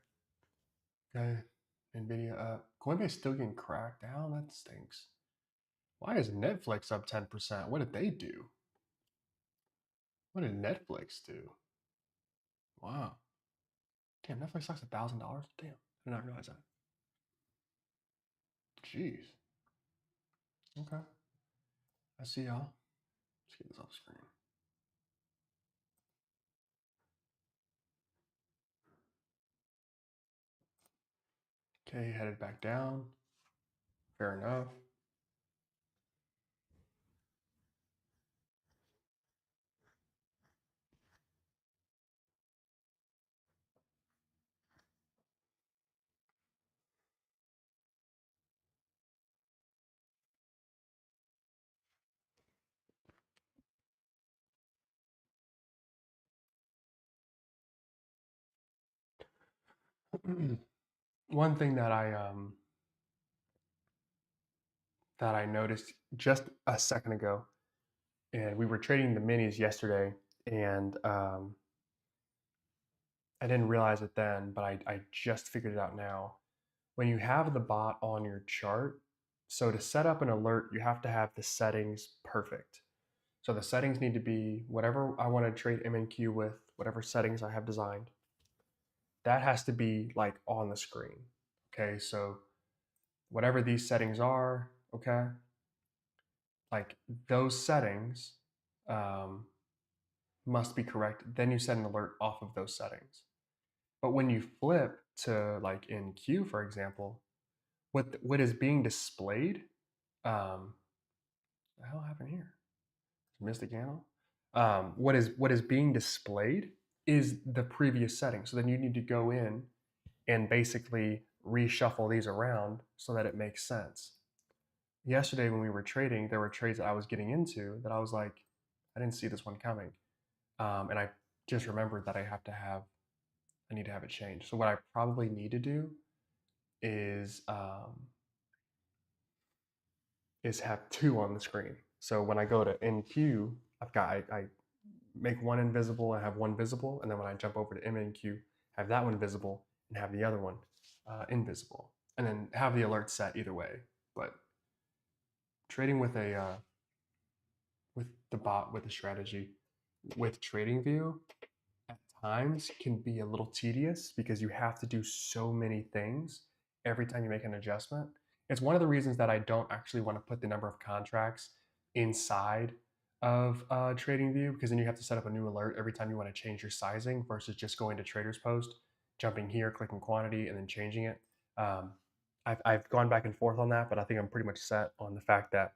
Okay, Nvidia up. Coinbase still getting cracked down. That stinks. Why is Netflix up 10%? What did they do? What did Netflix do? Wow. Damn, Netflix stocks $1,000. Damn, I did not realize that. Jeez. Okay. I see y'all. Let's get this off screen. Okay, headed back down. Fair enough. One thing that I noticed just a second ago, and we were trading the minis yesterday, and I didn't realize it then, but I just figured it out now. When you have the bot on your chart, so to set up an alert, you have to have the settings perfect. So the settings need to be whatever I want to trade MNQ with, whatever settings I have designed. That has to be like on the screen. Okay, so whatever these settings are, okay, like those settings um, must be correct. Then you set an alert off of those settings. But when you flip to like in Q, for example, what is being displayed, the hell happened here? Mystic Candle. What is being displayed is the previous setting. So then you need to go in and basically reshuffle these around so that it makes sense. Yesterday when we were trading, there were trades that I was getting into that I was like, I didn't see this one coming, and I just remembered that I need to have it changed. So what I probably need to do is have two on the screen. So when I go to NQ, I make one invisible and have one visible, and then when I jump over to MNQ, have that one visible and have the other one invisible, and then have the alert set either way. But trading with a with the bot with the strategy with TradingView at times can be a little tedious because you have to do so many things every time you make an adjustment. It's one of the reasons that I don't actually want to put the number of contracts inside of TradingView, because then you have to set up a new alert every time you want to change your sizing versus just going to Traders Post, jumping here, clicking quantity, and then changing it. Um, I've gone back and forth on that, but I think I'm pretty much set on the fact that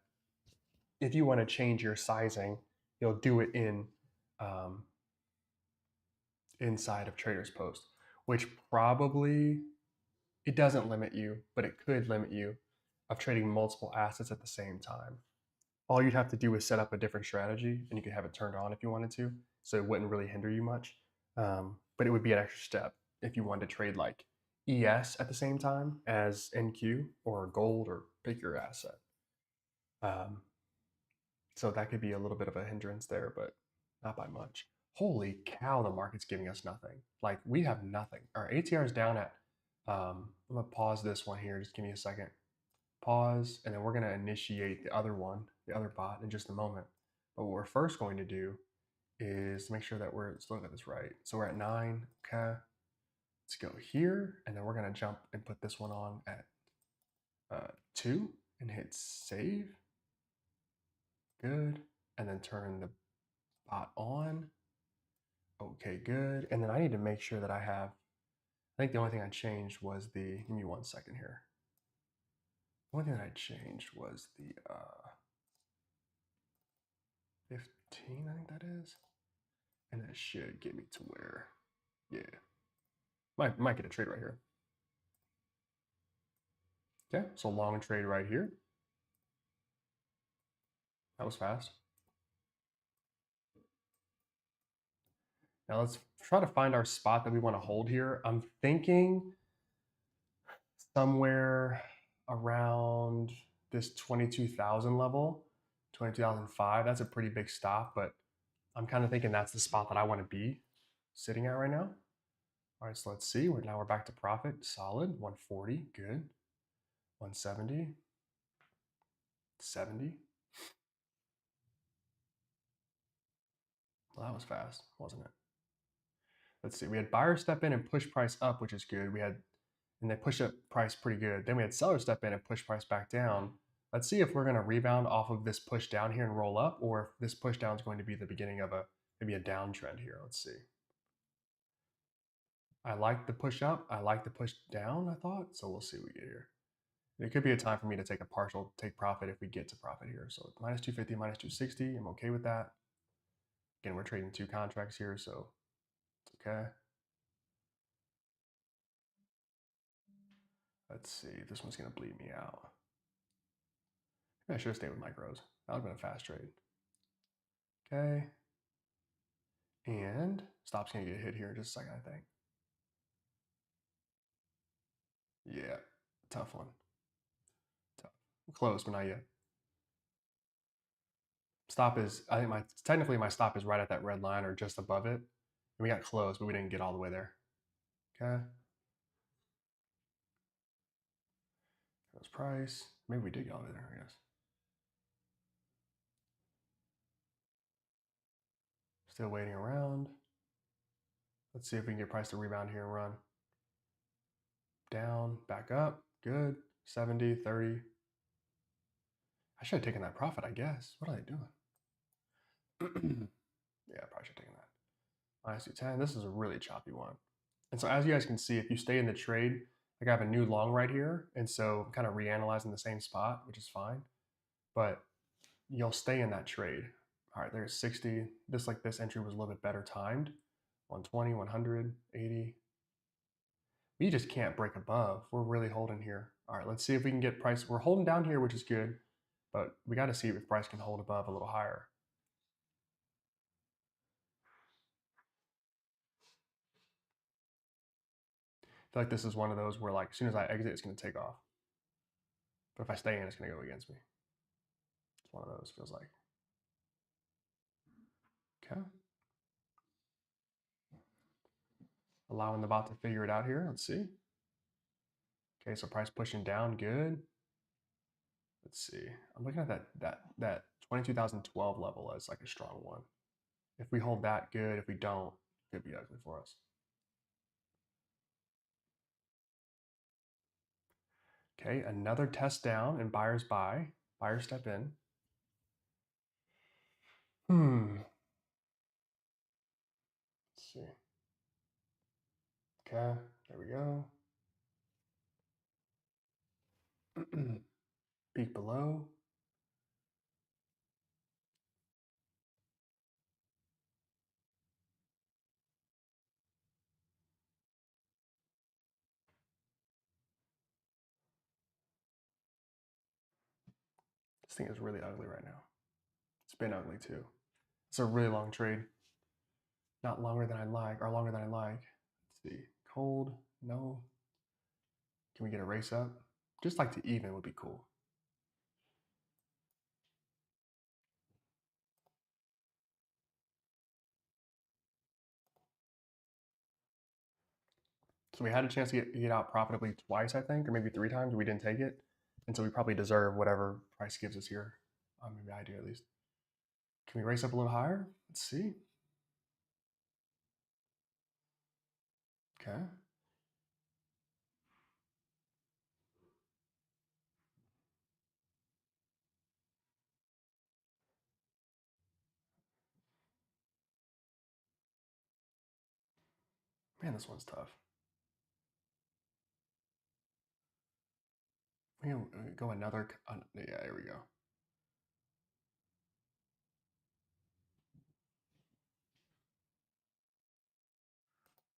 if you want to change your sizing, you'll do it um, inside of Traders Post, which probably it doesn't limit you, but it could limit you of trading multiple assets at the same time. All you'd have to do is set up a different strategy, and you could have it turned on if you wanted to, so it wouldn't really hinder you much. But it would be an extra step if you wanted to trade like ES at the same time as NQ or gold or pick your asset. Um, So that could be a little bit of a hindrance there, but not by much. Holy cow, the market's giving us nothing. Like we have nothing. Our ATR is down at, I'm gonna pause this one here. Just give me a second. Pause, and then we're gonna initiate the other one, the other bot in just a moment. But what we're first going to do is make sure that let's look at this right. So we're at 9, okay. Let's go here, and then we're gonna jump and put this one on at 2 and hit save. Good. And then turn the bot on. Okay, good. And then I need to make sure that I think the only thing I changed was give me 1 second here. The only thing that I changed was the 15, I think that is. And that should get me to where, yeah. Might get a trade right here. Okay, so long trade right here. That was fast. Now let's try to find our spot that we want to hold here. I'm thinking somewhere around this 22,000 level, 22,005. That's a pretty big stop, but I'm kind of thinking that's the spot that I want to be sitting at right now. All right, so let's see. Now we're back to profit. Solid. 140. Good. 170. 70. Well, that was fast, wasn't it? Let's see. We had buyer step in and push price up, which is good. And they push up price pretty good. Then we had seller step in and push price back down. Let's see if we're going to rebound off of this push down here and roll up, or if this push down is going to be the beginning of maybe a downtrend here. Let's see. I like the push up. I like the push down, I thought. So we'll see what we get here. It could be a time for me to take take profit if we get to profit here. So minus 250, minus 260. I'm okay with that. Again, we're trading 2 contracts here, so it's okay. Let's see. This one's going to bleed me out. Maybe I should have stayed with micros. That would have been a fast trade. Okay. And stop's going to get hit here in just a second, I think. Yeah, tough one. Tough. Close, but not yet. Stop is, I think technically my stop is right at that red line or just above it. And we got close, but we didn't get all the way there. Okay. That was price. Maybe we did get all the way there, I guess. Still waiting around. Let's see if we can get price to rebound here and run. Down, back up. Good. 70, 30. I should have taken that profit, I guess. What are they doing? Yeah, I probably should have taken that. -210. This is a really choppy one. And so as you guys can see, if you stay in the trade, like I have a new long right here. And so I'm kind of reanalyzing the same spot, which is fine. But you'll stay in that trade. All right, there's 60. Just like this entry was a little bit better timed. 120, 100, 80. We just can't break above. We're really holding here. All right, let's see if we can get price. We're holding down here, which is good. But we got to see if price can hold above a little higher. I feel like this is one of those where like as soon as I exit, it's going to take off. But if I stay in, it's going to go against me. It's one of those, feels like. Okay. Allowing the bot to figure it out here. Let's see. Okay, so price pushing down, good. Let's see. I'm looking at that 22,012 level as like a strong one. If we hold that, good. If we don't, it could be ugly for us. Okay, another test down and buyers buy. Buyers step in. Let's see. Okay, there we go. Peak below. This thing is really ugly right now. It's been ugly too. It's a really long trade. Not longer than I like, or longer than I like. Let's see. Cold, no. Can we get a race up? Just like to even would be cool. So we had a chance to get out profitably twice, I think, or maybe 3 times. We didn't take it. And so we probably deserve whatever price gives us here. Maybe I do at least. Can we race up a little higher? Let's see. Okay. Man, this one's tough. We can go another. Yeah, here we go.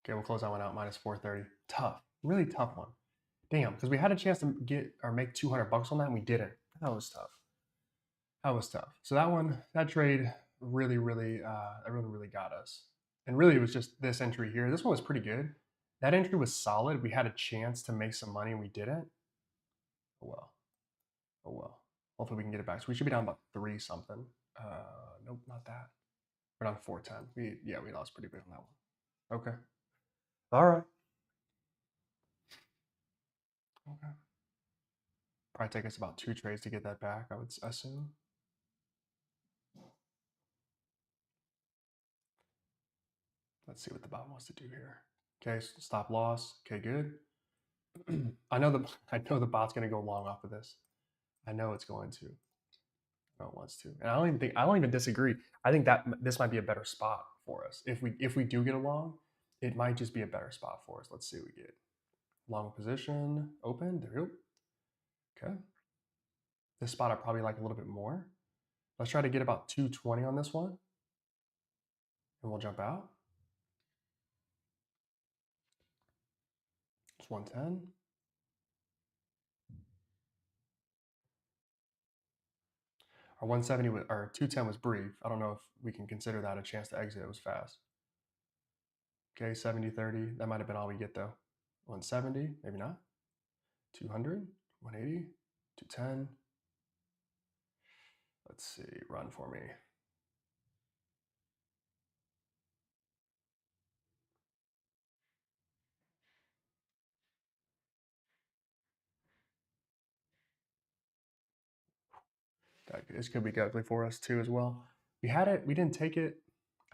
Okay, we'll close that one out -430. Tough, really tough one. Damn, because we had a chance to get or make 200 bucks on that and we didn't. That was tough. That was tough. So that one, that trade really, really got us. And really, it was just this entry here. This one was pretty good. That entry was solid. We had a chance to make some money and we didn't. Oh well. Oh well. Hopefully we can get it back. So we should be down about 3 something. Nope, not that. We're down 410. We lost pretty big on that one. Okay. All right. Okay. Probably take us about 2 trades to get that back, I would assume. Let's see what the bot wants to do here. Okay, stop loss. Okay, good. I know the bot's gonna go long off of this. I know it's going to. I know it wants to. And I don't even disagree. I think that this might be a better spot for us. If we do get along, it might just be a better spot for us. Let's see what we get. Long position, open, there we go. Okay. This spot I probably like a little bit more. Let's try to get about 220 on this one. And we'll jump out. It's 110. Our 170 or 210 was brief. I don't know if we can consider that a chance to exit. It was fast. Okay, 70, 30. That might have been all we get though. 170, maybe not. 200, 180, 210. Let's see, run for me. This could be ugly for us too as well. We had it, we didn't take it.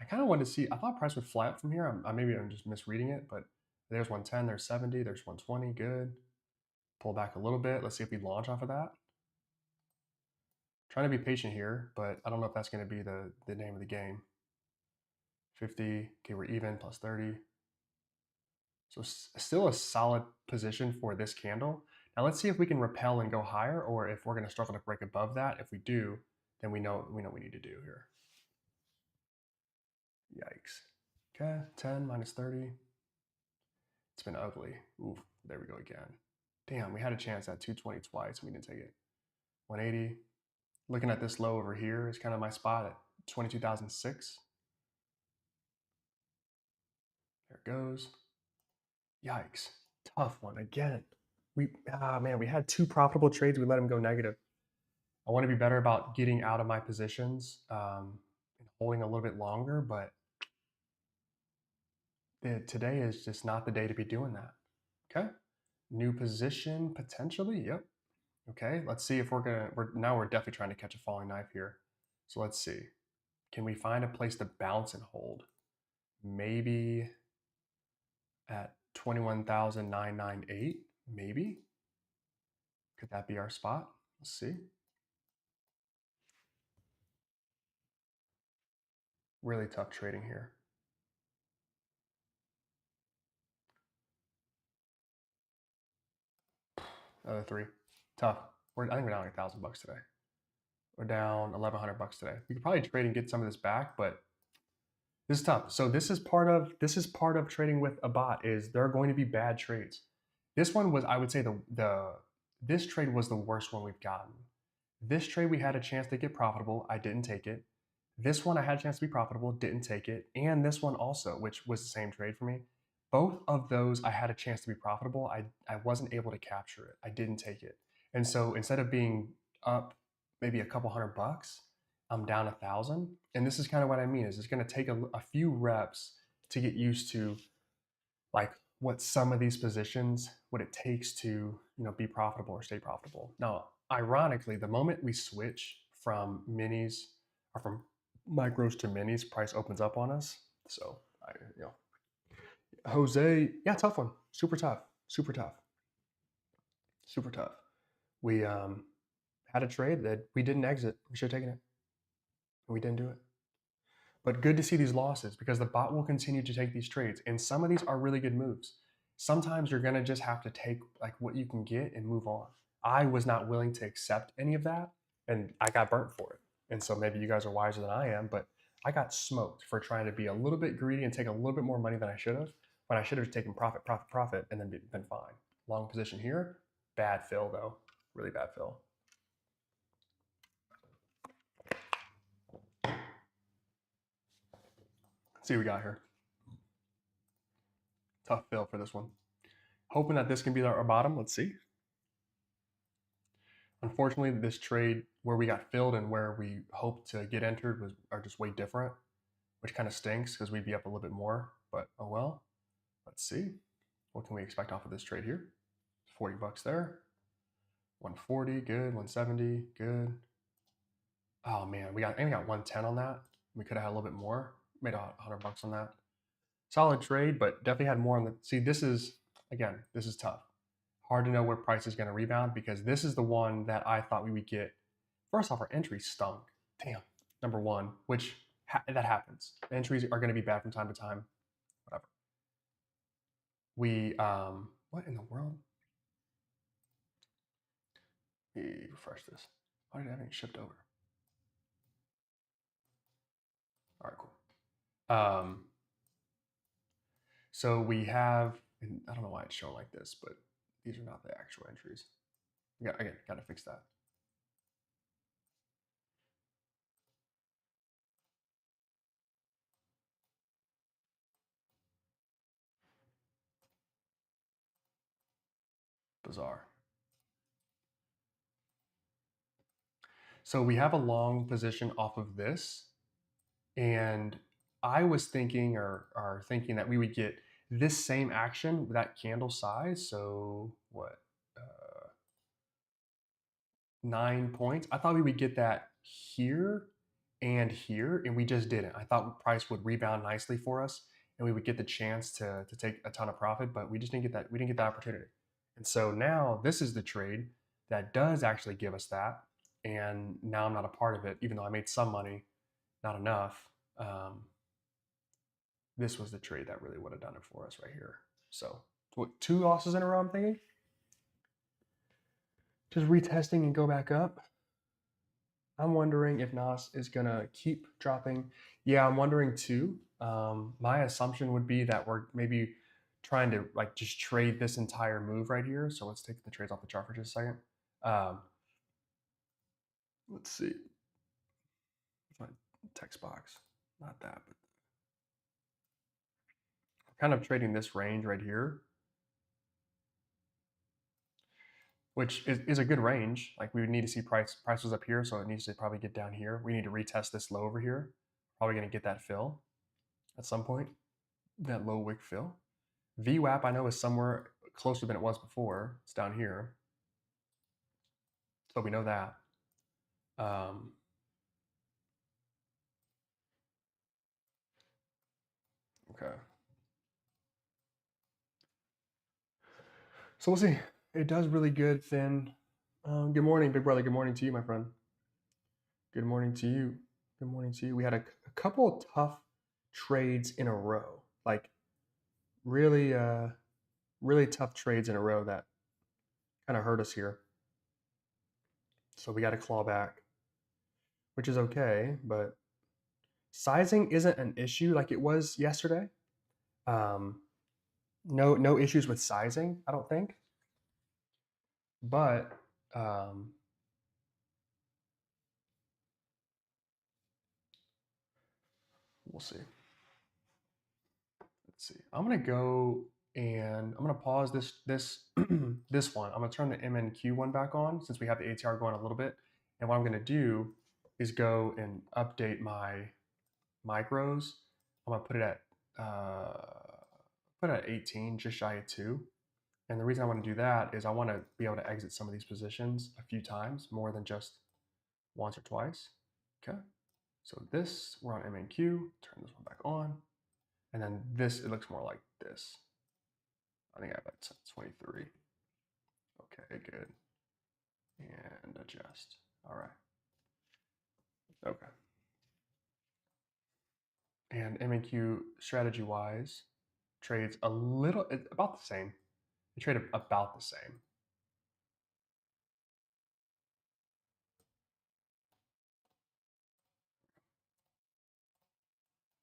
I kind of wanted to see, I thought price would flat from here. Maybe I'm just misreading it, but there's 110, there's 70, there's 120, good. Pull back a little bit. Let's see if we launch off of that. Trying to be patient here, but I don't know if that's going to be the name of the game. 50, okay, we're even, plus 30. So still a solid position for this candle. Now let's see if we can repel and go higher, or if we're going to struggle to break above that. If we do, then we know what we need to do here. Yikes. Okay, 10 minus 30. It's been ugly. Oof, there we go again. Damn, we had a chance at 220 twice. We didn't take it. 180. Looking at this low over here is kind of my spot at 22,006. There it goes. Yikes. Tough one again. Man, we had 2 profitable trades. We let them go negative. I want to be better about getting out of my positions and holding a little bit longer, but today is just not the day to be doing that. Okay. New position potentially. Yep. Okay. Let's see if we're definitely trying to catch a falling knife here. So let's see. Can we find a place to bounce and hold? Maybe at 21,998. Maybe. Could that be our spot? Let's see. Really tough trading here. Another 3. Tough. I think we're down like $1,000 today. We're down $1,100 today. We could probably trade and get some of this back, but this is tough. So this is part of trading with a bot. Is there are going to be bad trades. This one was, I would say, this trade was the worst one we've gotten. This trade we had a chance to get profitable. I didn't take it. This one I had a chance to be profitable, didn't take it. And this one also, which was the same trade for me. Both of those I had a chance to be profitable. I wasn't able to capture it. I didn't take it. And so instead of being up maybe a couple $100, I'm down 1,000. And this is kind of what I mean, is it's going to take a few reps to get used to like what some of these positions, what it takes to, be profitable or stay profitable. Now, ironically, the moment we switch from minis or from micros to minis, price opens up on us. So Jose, yeah, tough one. Super tough. Super tough. Super tough. We had a trade that we didn't exit. We should have taken it. We didn't do it. But good to see these losses, because the bot will continue to take these trades. And some of these are really good moves. Sometimes you're going to just have to take like what you can get and move on. I was not willing to accept any of that, and I got burnt for it. And so maybe you guys are wiser than I am, but I got smoked for trying to be a little bit greedy and take a little bit more money than I should have, when I should have taken profit, and then been fine. Long position here. Bad fill, though. Really bad fill. Let's see what we got here. Tough fill for this one. Hoping that this can be our bottom. Let's see. Unfortunately, this trade where we got filled and where we hoped to get entered are just way different, which kind of stinks because we'd be up a little bit more. But oh well. Let's see. What can we expect off of this trade here? $40 there. 140, good. 170, good. Oh man, I think we got 110 on that. We could have had a little bit more. Made $100 on that. Solid trade, but definitely had more on the. See, this is tough. Hard to know where price is going to rebound, because this is the one that I thought we would get. First off, our entry stunk. Damn, number one, which that happens. Entries are going to be bad from time to time. Whatever. We what in the world? Let me refresh this. Why did everything shift over? All right, cool. So we have, and I don't know why it's showing like this, but these are not the actual entries. Again, got to fix that. Bizarre. So we have a long position off of this, and I was thinking or thinking that we would get this same action with that candle size. So what? 9 points. I thought we would get that here and here, and we just didn't. I thought price would rebound nicely for us, and we would get the chance to take a ton of profit, but we just didn't get that. We didn't get that opportunity. And so now this is the trade that does actually give us that. and now I'm not a part of it, even though I made some money, not enough. This was the trade that really would have done it for us right here. So what, 2 losses in a row, I'm thinking? Just retesting and go back up. I'm wondering if Nas is gonna keep dropping. Yeah, I'm wondering too. My assumption would be that we're maybe trying to like just trade this entire move right here. So let's take the trades off the chart for just a second. Let's see. My text box, not that, but kind of trading this range right here, which is a good range. Like we would need to see prices up here, so it needs to probably get down here. We need to retest this low over here. Probably going to get that fill at some point, that low wick fill. VWAP I know is somewhere closer than it was before. It's down here, so we know that. Okay. So we'll see. It does really good thin. Good morning, big brother. Good morning to you, my friend. Good morning to you. Good morning to you. We had a couple tough trades in a row, like really, really tough trades in a row that kind of hurt us here. So we got to claw back, which is okay. But sizing isn't an issue like it was yesterday. No issues with sizing, I don't think. But we'll see. Let's see. I'm gonna go and I'm gonna pause this this one. I'm gonna turn the MNQ one back on since we have the ATR going a little bit. And what I'm gonna do is go and update my micros. I'm gonna put it at 18, just shy of 2. And the reason I want to do that is I want to be able to exit some of these positions a few times, more than just once or twice. Okay. So this, we're on MNQ, turn this one back on. And then this, it looks more like this. I think I have that 23. Okay, good. And adjust. All right. Okay. And MNQ strategy wise trades a little, about the same. They trade about the same.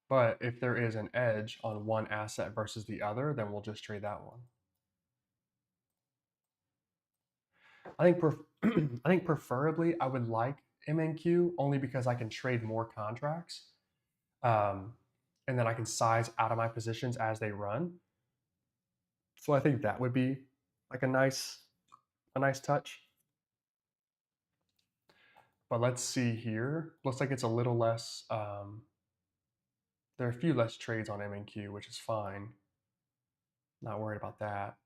But if there is an edge on one asset versus the other, then we'll just trade that one. I think preferably I would like MNQ only because I can trade more contracts, and then I can size out of my positions as they run. So I think that would be like a nice touch. But let's see here. Looks like it's a little less. There are a few less trades on MNQ, which is fine. Not worried about that.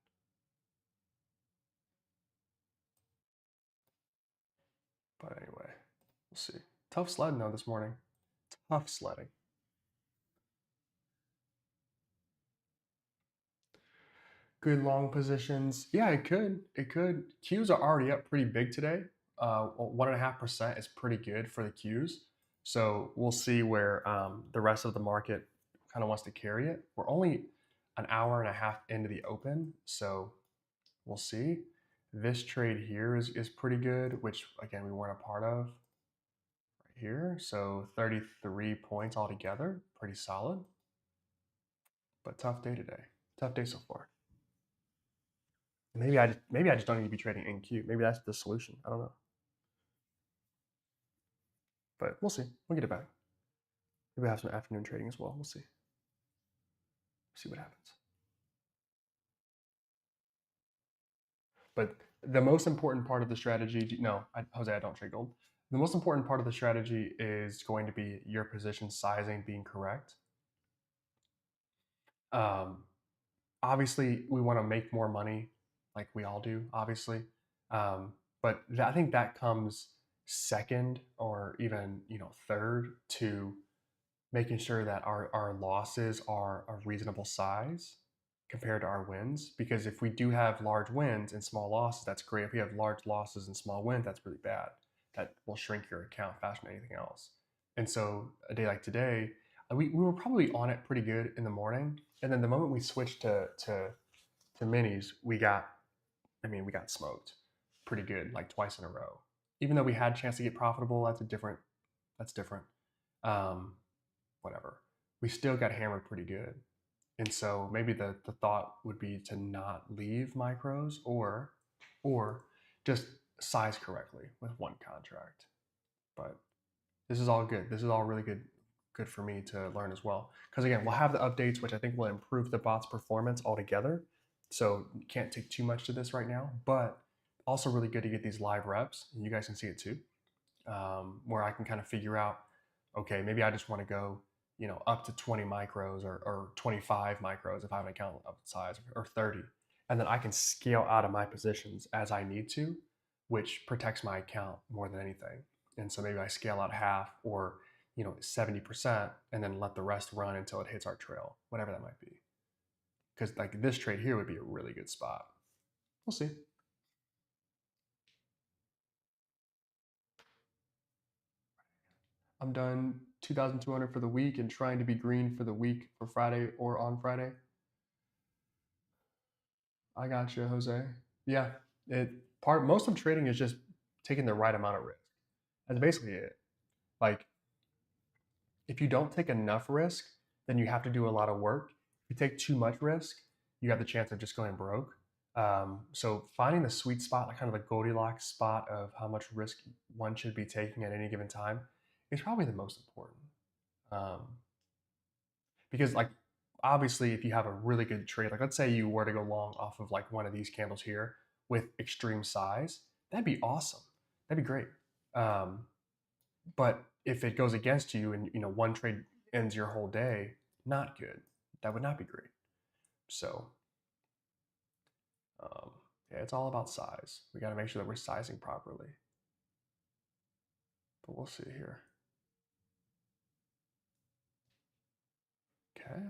But anyway, we'll see. Tough sledding though this morning. Tough sledding. Good long positions. Yeah, it could. It could. Qs are already up pretty big today. 1.5% is pretty good for the Qs. So we'll see where the rest of the market kind of wants to carry it. We're only an hour and a half into the open, so we'll see. This trade here is pretty good, which again we weren't a part of right here. So 33 points altogether, pretty solid. But tough day today. Tough day so far. Maybe I just don't need to be trading NQ. Maybe that's the solution. I don't know. But we'll see. We'll get it back. Maybe we'll have some afternoon trading as well. We'll see. See what happens. But the most important part of the strategy, no, Jose, I don't trade gold. The most important part of the strategy is going to be your position sizing being correct. Obviously, we want to make more money, like we all do, obviously. But I think that comes second or even third to making sure that our losses are a reasonable size compared to our wins. Because if we do have large wins and small losses, that's great. If we have large losses and small wins, that's really bad. that will shrink your account faster than anything else. And so a day like today, we were probably on it pretty good in the morning, and then the moment we switched to minis, we got smoked pretty good, like twice in a row. Even though we had a chance to get profitable, that's different. Um, Whatever. We still got hammered pretty good. And so maybe the thought would be to not leave micros or just size correctly with one contract. But this is all good. This is all really good for me to learn as well. Because again, we'll have the updates, which I think will improve the bot's performance altogether. So you can't take too much to this right now, but also really good to get these live reps, and you guys can see it too, where I can kind of figure out, okay, maybe I just want to go, up to 20 micros or 25 micros if I have an account of size, or 30. And then I can scale out of my positions as I need to, which protects my account more than anything. And so maybe I scale out half or 70% and then let the rest run until it hits our trail, whatever that might be. Because like this trade here would be a really good spot. We'll see. I'm done 2,200 for the week and trying to be green for the week for Friday or on Friday. I got you, Jose. Yeah, it most of trading is just taking the right amount of risk. That's basically it. Like if you don't take enough risk, then you have to do a lot of work. If you take too much risk, you have the chance of just going broke. So finding the sweet spot, like kind of the Goldilocks spot of how much risk one should be taking at any given time, is probably the most important. Um, because like obviously if you have a really good trade, like let's say you were to go long off of like one of these candles here with extreme size, that'd be awesome. That'd be great. Um, but if it goes against you and one trade ends your whole day, not good. That would not be great. So um, yeah, it's all about size. We got to make sure that we're sizing properly. But we'll see here. Okay.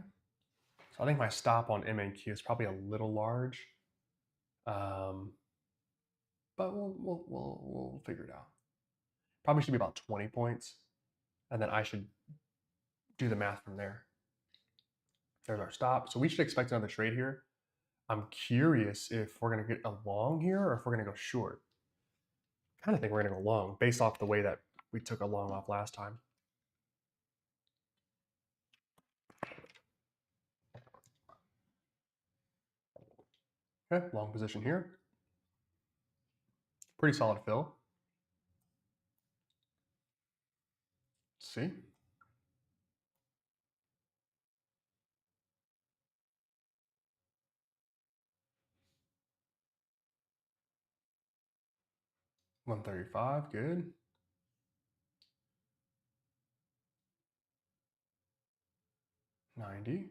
So I think my stop on MNQ is probably a little large. Um, but we'll figure it out. Probably should be about 20 points, and then I should do the math from there. There's our stop. So we should expect another trade here. I'm curious if we're going to get a long here or if we're going to go short. I kind of think we're going to go long based off the way that we took a long off last time. Okay, long position here. Pretty solid fill. Let's see. $135, good. $90.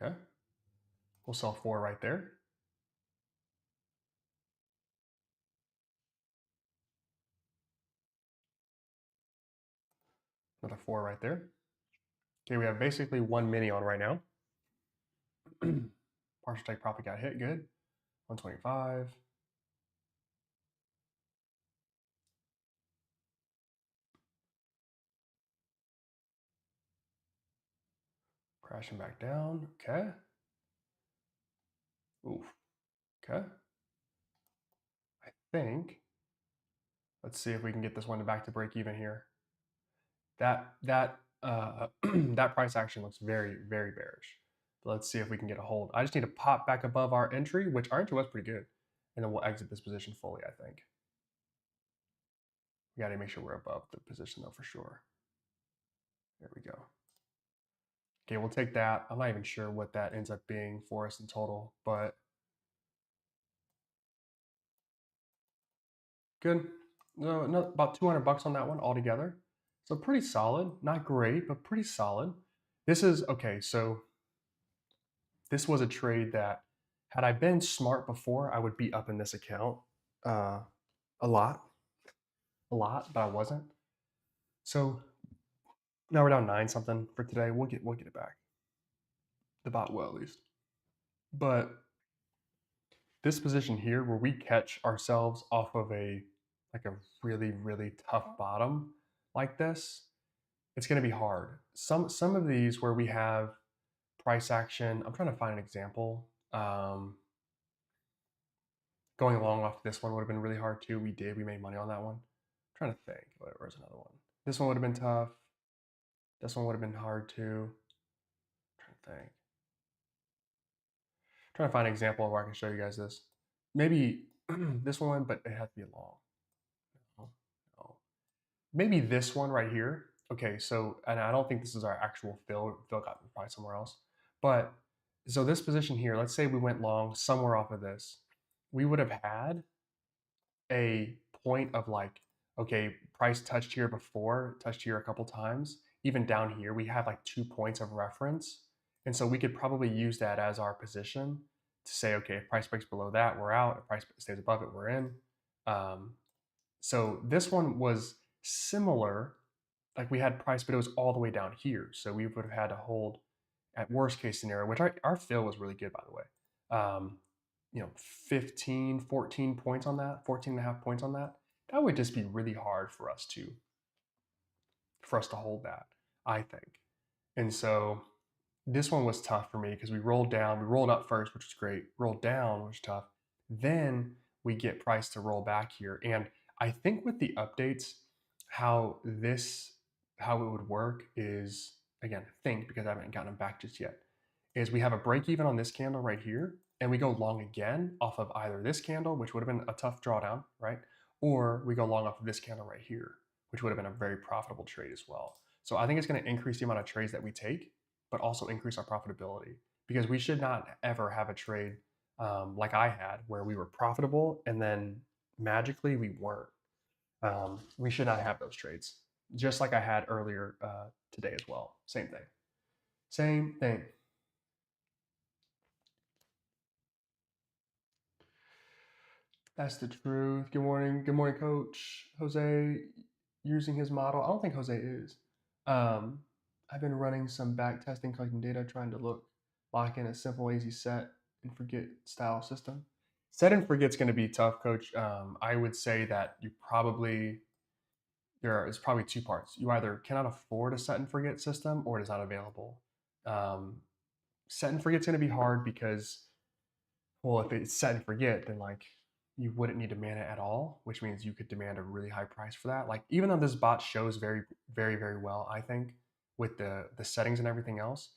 Okay. We'll sell 4 right there. Another 4 right there. Okay, we have basically 1 mini on right now. Partial take profit got hit, good. 125. Crashing back down, okay. Oof, okay. I think, let's see if we can get this one back to break even here. That that price action looks very, very bearish. But let's see if we can get a hold. I just need to pop back above our entry, which our entry was pretty good. And then we'll exit this position fully, I think. We got to make sure we're above the position though for sure. There we go. Okay, we'll take that. I'm not even sure what that ends up being for us in total, but good. No, about 200 bucks on that one altogether. So pretty solid. Not great, but pretty solid. This is okay. So this was a trade that had I been smart before, I would be up in this account uh, a lot, but I wasn't. So now we're down 9 something for today. We'll get it back. The bot will at least. But this position here where we catch ourselves off of a like a really, really tough bottom like this, it's going to be hard. Some of these where we have price action, I'm trying to find an example. Going along off this one would have been really hard too. We made money on that one. I'm trying to think. Where's another one? This one would have been tough. This one would have been hard too. I'm trying to think. I'm trying to find an example where I can show you guys this. Maybe this one, but it has to be long. No, no. Maybe this one right here. Okay, so, and I don't think this is our actual fill. Fill got probably somewhere else. But so this position here, let's say we went long somewhere off of this. We would have had a point of like, okay, price touched here before, touched here a couple times. Even down here, we have like 2 points of reference. And so we could probably use that as our position to say, okay, if price breaks below that, we're out. If price stays above it, we're in. So this one was similar. Like we had price, but it was all the way down here. So we would have had to hold at worst case scenario, which our fill was really good, by the way. 15, 14 points on that, 14 and a half points on that. That would just be really hard for us to hold that, I think. And so this one was tough for me because we rolled down, we rolled up first, which was great, rolled down, which was tough. Then we get price to roll back here. And I think with the updates, how it would work is, again, think because I haven't gotten them back just yet, is we have a break even on this candle right here, and we go long again off of either this candle, which would have been a tough drawdown, right? Or we go long off of this candle right here, which would have been a very profitable trade as well. So I think it's going to increase the amount of trades that we take, but also increase our profitability, because we should not ever have a trade like I had where we were profitable and then magically we weren't. We should not have those trades, just like I had earlier today as well. Same thing. Same thing. That's the truth. Good morning. Good morning, Coach. Jose using his model. I don't think Jose is. Um, I've been running some back testing, collecting data, trying to lock in a simple, easy set and forget style system. Set and forget's going to be tough, Coach. I would say that there is probably two parts. You either cannot afford a set and forget system or it is not available. Um, Set and forget's going to be hard because, well, if it's set and forget, then like you wouldn't need to mana at all, which means you could demand a really high price for that. Like even though this bot shows very, very, very well, I think with the settings and everything else,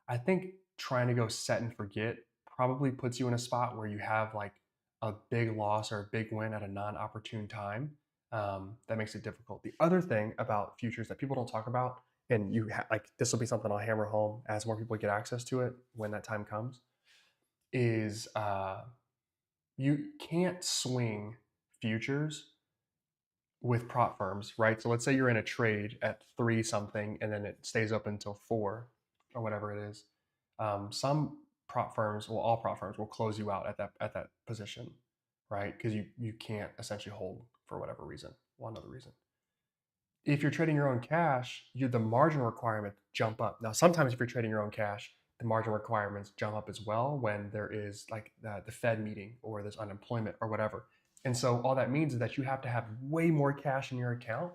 I think trying to go set and forget probably puts you in a spot where you have like a big loss or a big win at a non-opportune time. That makes it difficult. The other thing about futures that people don't talk about, and like this will be something I'll hammer home as more people get access to it when that time comes, is you can't swing futures with prop firms, right? So let's say you're in a trade at 3 something and then it stays up until 4 or whatever it is. Some prop firms, well, all prop firms will close you out at that position, right? Because you can't essentially hold for whatever reason, one other reason. If you're trading your own cash, the margin requirements jump up. Now, sometimes if you're trading your own cash, the margin requirements jump up as well when there is like the Fed meeting or there's unemployment or whatever. And so all that means is that you have to have way more cash in your account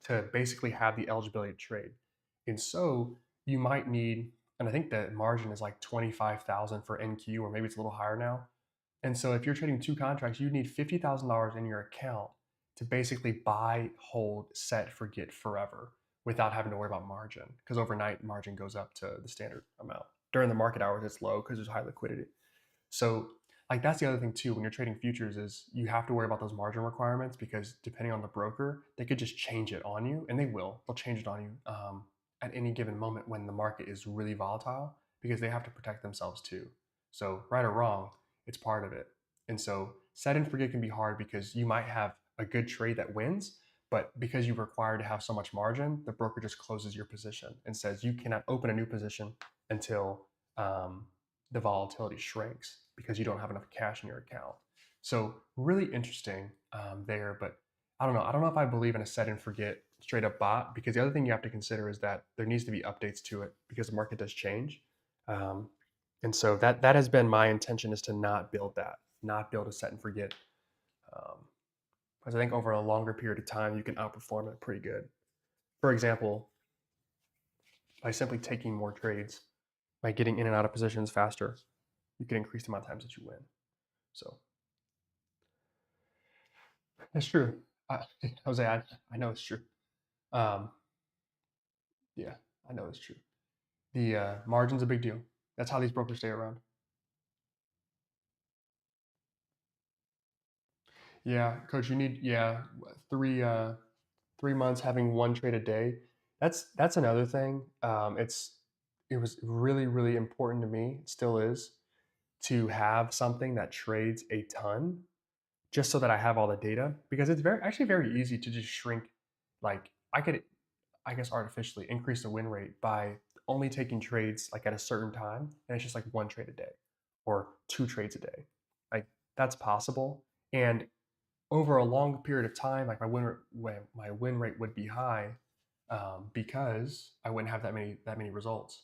to basically have the eligibility to trade. And so you might need, and I think the margin is like 25,000 for NQ, or maybe it's a little higher now. And so if you're trading 2 contracts, you need $50,000 in your account to basically buy, hold, set, forget forever without having to worry about margin, because overnight margin goes up to the standard amount. During the market hours, it's low because there's high liquidity. So like that's the other thing too, when you're trading futures, is you have to worry about those margin requirements, because depending on the broker, they could just change it on you, and they'll change it on you at any given moment when the market is really volatile, because they have to protect themselves too. So right or wrong, it's part of it. And so set and forget can be hard because you might have a good trade that wins, but because you're required to have so much margin, the broker just closes your position and says you cannot open a new position until the volatility shrinks, because you don't have enough cash in your account. So really interesting there, but I don't know. I don't know if I believe in a set and forget straight up bot, because the other thing you have to consider is that there needs to be updates to it because the market does change. And so that has been my intention, is to not build that, not build a set and forget. Because I think over a longer period of time, you can outperform it pretty good. For example, by simply taking more trades, by getting in and out of positions faster, you can increase the amount of times that you win. So that's true. I, Jose, I know it's true. Um, yeah, I know it's true. The margin's a big deal. That's how these brokers stay around. Yeah, coach, you need, yeah, 3 months having one trade a day. That's another thing. It was really important to me. It still is, to have something that trades a ton, just so that I have all the data, because it's very easy to just shrink. Like, I could, I guess, artificially increase the win rate by only taking trades like at a certain time, and it's just like one trade a day or two trades a day. Like, that's possible. And over a long period of time, like my win rate would be high, because I wouldn't have that many results.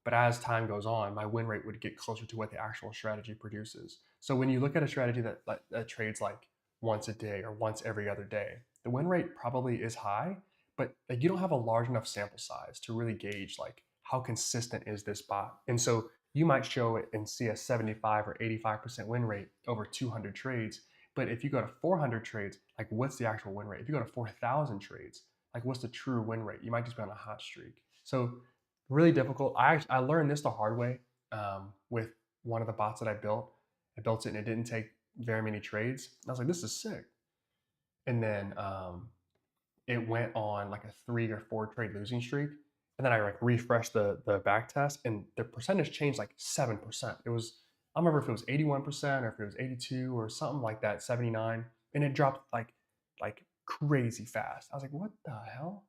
But as time goes on, my win rate would get closer to what the actual strategy produces. So when you look at a strategy that trades like once a day or once every other day, the win rate probably is high, but like, you don't have a large enough sample size to really gauge like how consistent is this bot. And so you might show it and see a 75 or 85% win rate over 200 trades. But if you go to 400 trades, like, what's the actual win rate? If you go to 4,000 trades, like, what's the true win rate? You might just be on a hot streak. So really difficult. I learned this the hard way, with one of the bots that I built. I built it and it didn't take very many trades. I was like, this is sick. And then it went on like a 3 or 4 trade losing streak. And then I like refreshed the back test, and the percentage changed like 7%. It was, I don't remember if it was 81% or if it was 82 or something like that, 79. And it dropped like crazy fast. I was like, what the hell?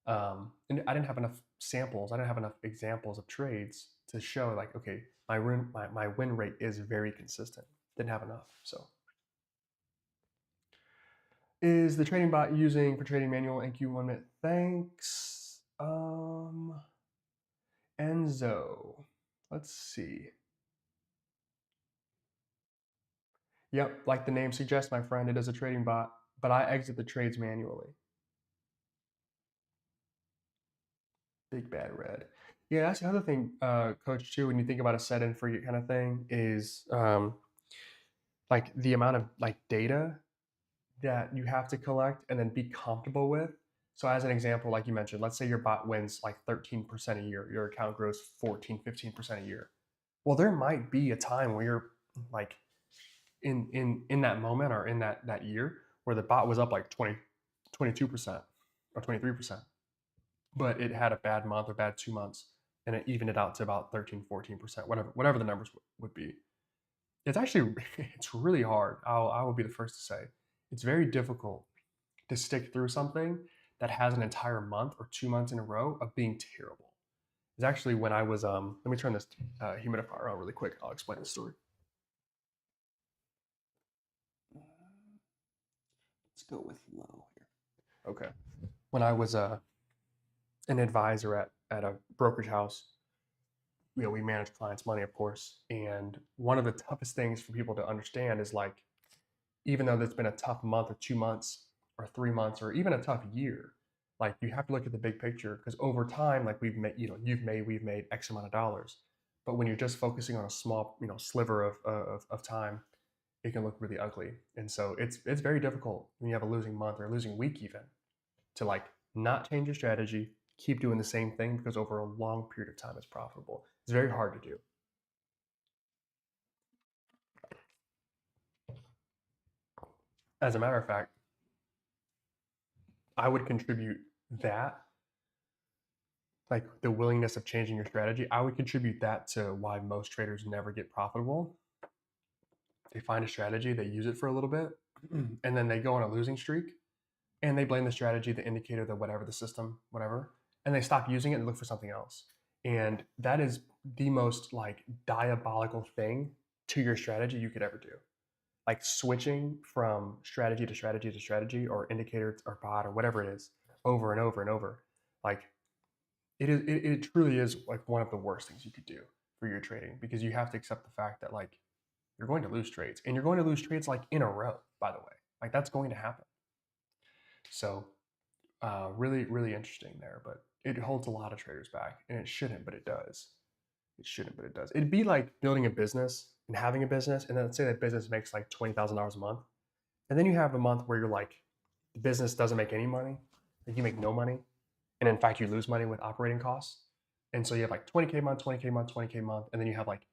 And I didn't have enough samples. I didn't have enough examples of trades to show like, okay, my win rate is very consistent. Didn't have enough. So, is the trading bot using for trading manual NQ 1 minute? Thanks. Enzo. Let's see. Yep, like the name suggests, my friend, it is a trading bot, but I exit the trades manually. Big bad red. Yeah, that's the other thing, coach, too, when you think about a set and forget kind of thing, is like the amount of like data that you have to collect and then be comfortable with. So as an example, like you mentioned, let's say your bot wins like 13% a year, your account grows 14, 15% a year. Well, there might be a time where you're like in that moment or in that year where the bot was up like 20, 22% or 23%, but it had a bad month or bad 2 months, and it evened it out to about 13, 14%, whatever the numbers would be. It's actually it's really hard. I will be the first to say it's very difficult to stick through something that has an entire month or 2 months in a row of being terrible. It's actually when I was let me turn this humidifier on really quick. I'll explain the story. Let's go with low here. Okay. When I was an advisor at a brokerage house, we manage clients' money, of course, and one of the toughest things for people to understand is like, even though there's been a tough month or 2 months or 3 months or even a tough year, like, you have to look at the big picture, because over time, like, we've made X amount of dollars. But when you're just focusing on a small, sliver of time, it can look really ugly. And so it's very difficult when you have a losing month or a losing week even, to like not change your strategy, keep doing the same thing, because over a long period of time it's profitable. It's very hard to do. As a matter of fact, I would contribute that, like the willingness of changing your strategy, I would contribute that to why most traders never get profitable. They find a strategy, they use it for a little bit, and then they go on a losing streak, and they blame the strategy, the indicator, the whatever, the system, whatever, and they stop using it and look for something else. And that is the most like diabolical thing to your strategy you could ever do. Like, switching from strategy to strategy to strategy, or indicator or bot or whatever it is, over and over and over. Like, it truly is like one of the worst things you could do. for your trading, because you have to accept the fact that like you're going to lose trades, and you're going to lose trades like in a row, by the way. Like that's going to happen. So really, really interesting there, but it holds a lot of traders back, and it shouldn't, but it does. It shouldn't, but it does. It'd be like building a business and having a business, and then let's say that business makes like $20,000 a month, and then you have a month where you're like, the business doesn't make any money, like you make no money, and in fact you lose money with operating costs, and so you have like 20K a month, 20K a month, 20K a month, and then you have like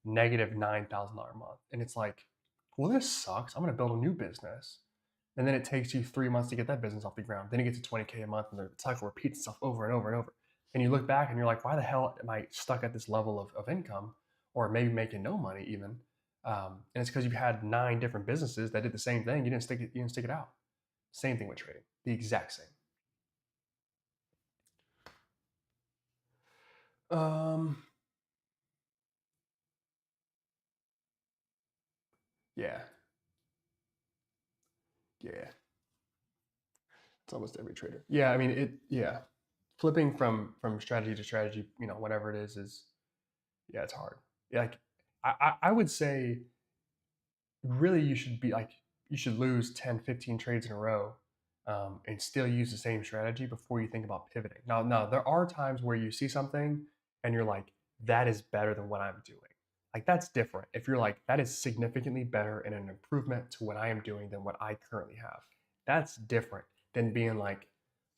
negative $9,000 a month, and it's like, well, this sucks. I'm gonna build a new business, and then it takes you 3 months to get that business off the ground. Then you get to 20K a month, and the cycle repeats itself over and over and over. And you look back and you're like, why the hell am I stuck at this level of income, or maybe making no money even? And it's because you've had 9 different businesses that did the same thing. You didn't stick it. You didn't stick it out. Same thing with trading. The exact same. Yeah, yeah. It's almost every trader. Yeah, I mean it. Yeah, flipping from strategy to strategy, whatever it is yeah, it's hard. Yeah, like I would say really you should be like, you should lose 10, 15 trades in a row, and still use the same strategy before you think about pivoting. Now there are times where you see something and you're like, that is better than what I'm doing. Like that's different. If you're like, that is significantly better and an improvement to what I am doing than what I currently have. That's different than being like,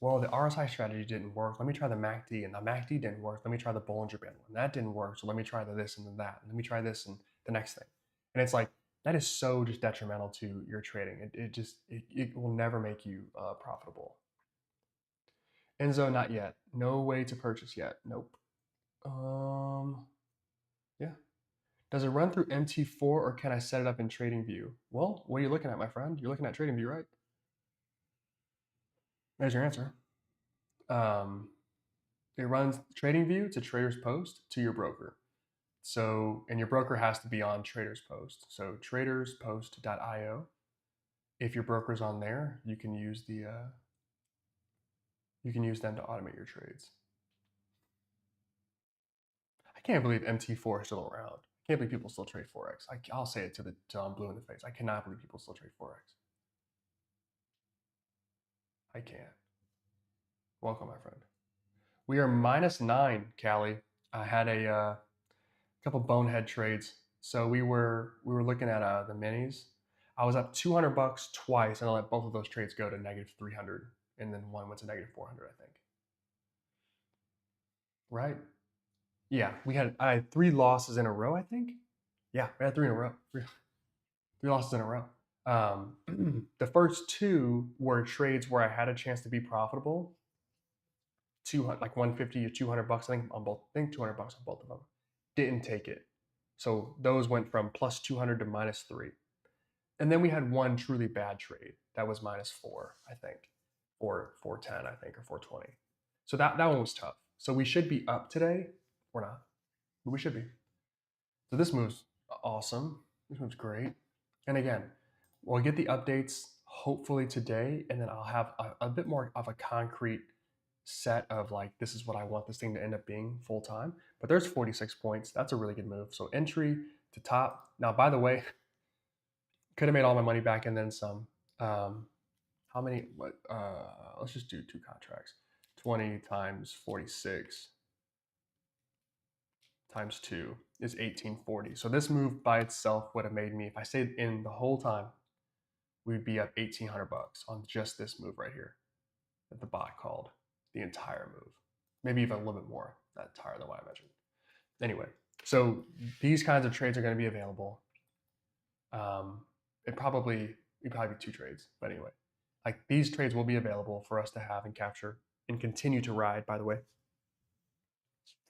well, the RSI strategy didn't work. Let me try the MACD, and the MACD didn't work. Let me try the Bollinger Band one. That didn't work. So let me try the this and then that. And let me try this and the next thing. And it's like, that is so just detrimental to your trading. It will never make you profitable. Enzo, not yet. No way to purchase yet. Nope. Yeah. Does it run through MT4, or can I set it up in TradingView? Well, what are you looking at, my friend? You're looking at TradingView, right? There's your answer. It runs TradingView to Traders Post to your broker. So, and your broker has to be on Traders Post. So traderspost.io. If your broker's on there, you can use them to automate your trades. I can't believe MT4 is still around. I can't believe people still trade Forex. I'll say it till I'm blue in the face. I cannot believe people still trade Forex. I can't. Welcome, my friend. We are -9, Callie. I had a couple bonehead trades. So we were looking at the minis. I was up $200 twice, and I let both of those trades go to -300, and then one went to -400, I think. Right? Yeah, I had 3 losses in a row, I think. Yeah, we had 3 in a row. Three losses in a row. The first 2 were trades where I had a chance to be profitable. 200, like 150 or $200, I think on both. I think $200 on both of them. Didn't take it. So those went from +200 to -3. And then we had one truly bad trade that was -4, I think, or 410, I think, or 420. So that one was tough. So we should be up today. We're not, but we should be. So this move's awesome. This move's great. And again, we'll get the updates hopefully today, and then I'll have a bit more of a concrete set of like, this is what I want this thing to end up being full time. But there's 46 points. That's a really good move. So entry to top. Now, by the way, could have made all my money back and then some. How many? What? Let's just do 2 contracts. 20 times 46 times 2 is 1840. So this move by itself would have made me, if I stayed in the whole time, we'd be up $1,800 on just this move right here that the bot called the entire move. Maybe even a little bit more. That's higher than what I mentioned. Anyway, so these kinds of trades are going to be available. It'd probably be 2 trades, but anyway, like these trades will be available for us to have and capture and continue to ride, by the way.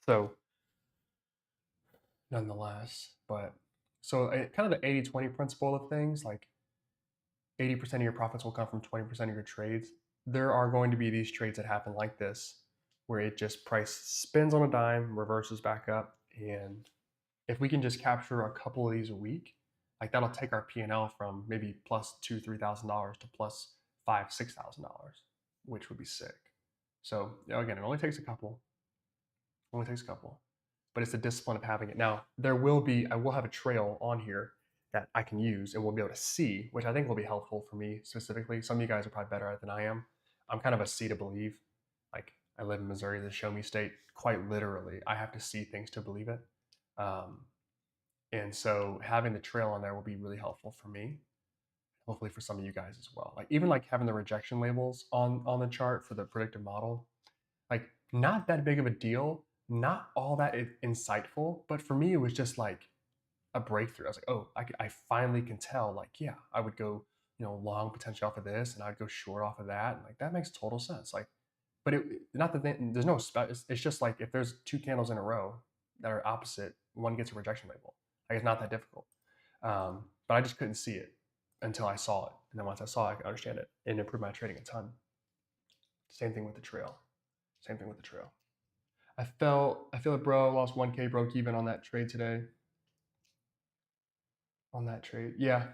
So nonetheless, but so kind of the 80-20 principle of things, like 80% of your profits will come from 20% of your trades. There are going to be these trades that happen like this, where it just price spins on a dime, reverses back up, and if we can just capture a couple of these a week, like that'll take our P&L from maybe plus $2,000-$3,000 to plus $5,000-$6,000, which would be sick. So again, it only takes a couple. Only takes a couple. but it's the discipline of having it. Now, I will have a trail on here that I can use and we'll be able to see, which I think will be helpful for me specifically. Some of you guys are probably better at it than I am. I'm kind of a see to believe. Like, I live in Missouri, the show me state. Quite literally, I have to see things to believe it. Um, and so having the trail on there will be really helpful for me, hopefully for some of you guys as well. Like, even like having the rejection labels on the chart for the predictive model, like, not that big of a deal, not all that insightful, but for me it was just like a breakthrough. I was like, oh, I finally can tell, like, yeah, I would go, long potential off of this and I'd go short off of that, and like that makes total sense. Like, but it not that there's no it's just like if there's two candles in a row that are opposite, one gets a rejection label. Like, it's not that difficult. But I just couldn't see it until I saw it, and then once I saw it, I could understand it and improve my trading a ton. Same thing with the trail. Same thing with the trail. I feel it, bro. Lost 1K, broke even on that trade today. On that trade, yeah.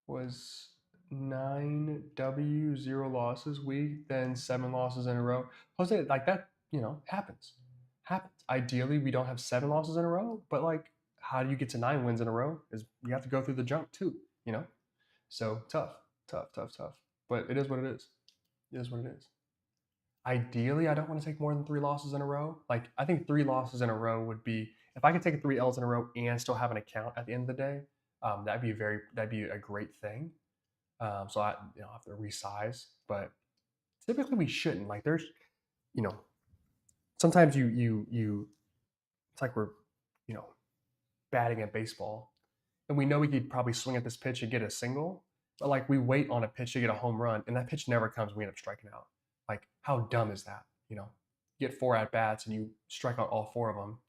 Was 9W, 0 losses week, then 7 losses in a row. Jose, like that, happens. Ideally, we don't have 7 losses in a row, but like, how do you get to 9 wins in a row? Is you have to go through the jump too, So tough. But it is what it is. It is what it is. Ideally, I don't want to take more than 3 losses in a row. Like, I think 3 losses in a row would be, if I could take 3 L's in a row and still have an account at the end of the day, that'd be a great thing. So I have to resize, but typically we shouldn't. Like, there's, sometimes it's like we're, batting at baseball, and we know we could probably swing at this pitch and get a single, but like we wait on a pitch to get a home run, and that pitch never comes. We end up striking out. Like, how dumb is that? You get 4 at bats and you strike out all 4 of them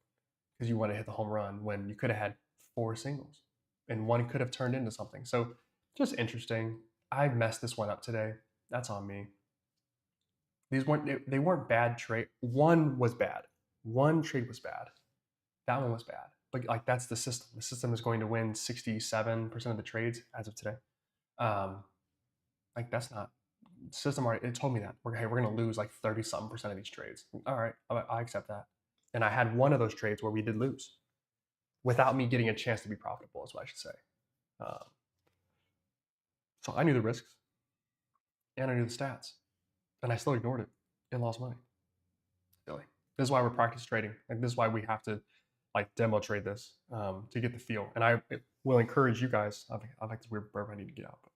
because you want to hit the home run when you could have had 4 singles, and one could have turned into something. So just interesting. I messed this one up today. That's on me. They weren't bad trade. One was bad. One trade was bad. That one was bad. But like, that's the system. The system is going to win 67% of the trades as of today. Like, that's not system already. It told me that we're going to lose like 30-something% of these trades. All right, I accept that. And I had one of those trades where we did lose without me getting a chance to be profitable, is what I should say. So I knew the risks and I knew the stats, and I still ignored it and lost money. Silly. This is why we're practice trading. Like, this is why we have to like demo trade this to get the feel. And I will encourage you guys. I like this weird burp. I need to get out, but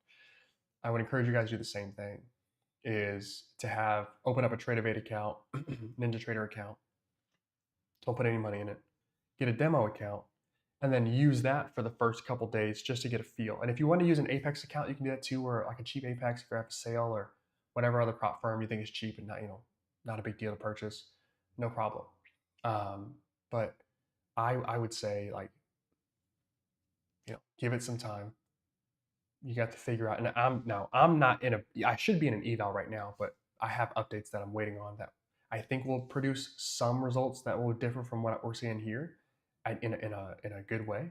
I would encourage you guys to do the same thing. Is to open up a Tradeovate account, NinjaTrader account. Don't put any money in it. Get a demo account, and then use that for the first couple days just to get a feel. And if you want to use an Apex account, you can do that too, or like a cheap Apex if you have a sale, or whatever other prop firm you think is cheap and not a big deal to purchase. No problem. But I would say, like, give it some time. You got to figure out. And I'm not I should be in an eval right now, but I have updates that I'm waiting on that I think will produce some results that will differ from what we're seeing here in a good way.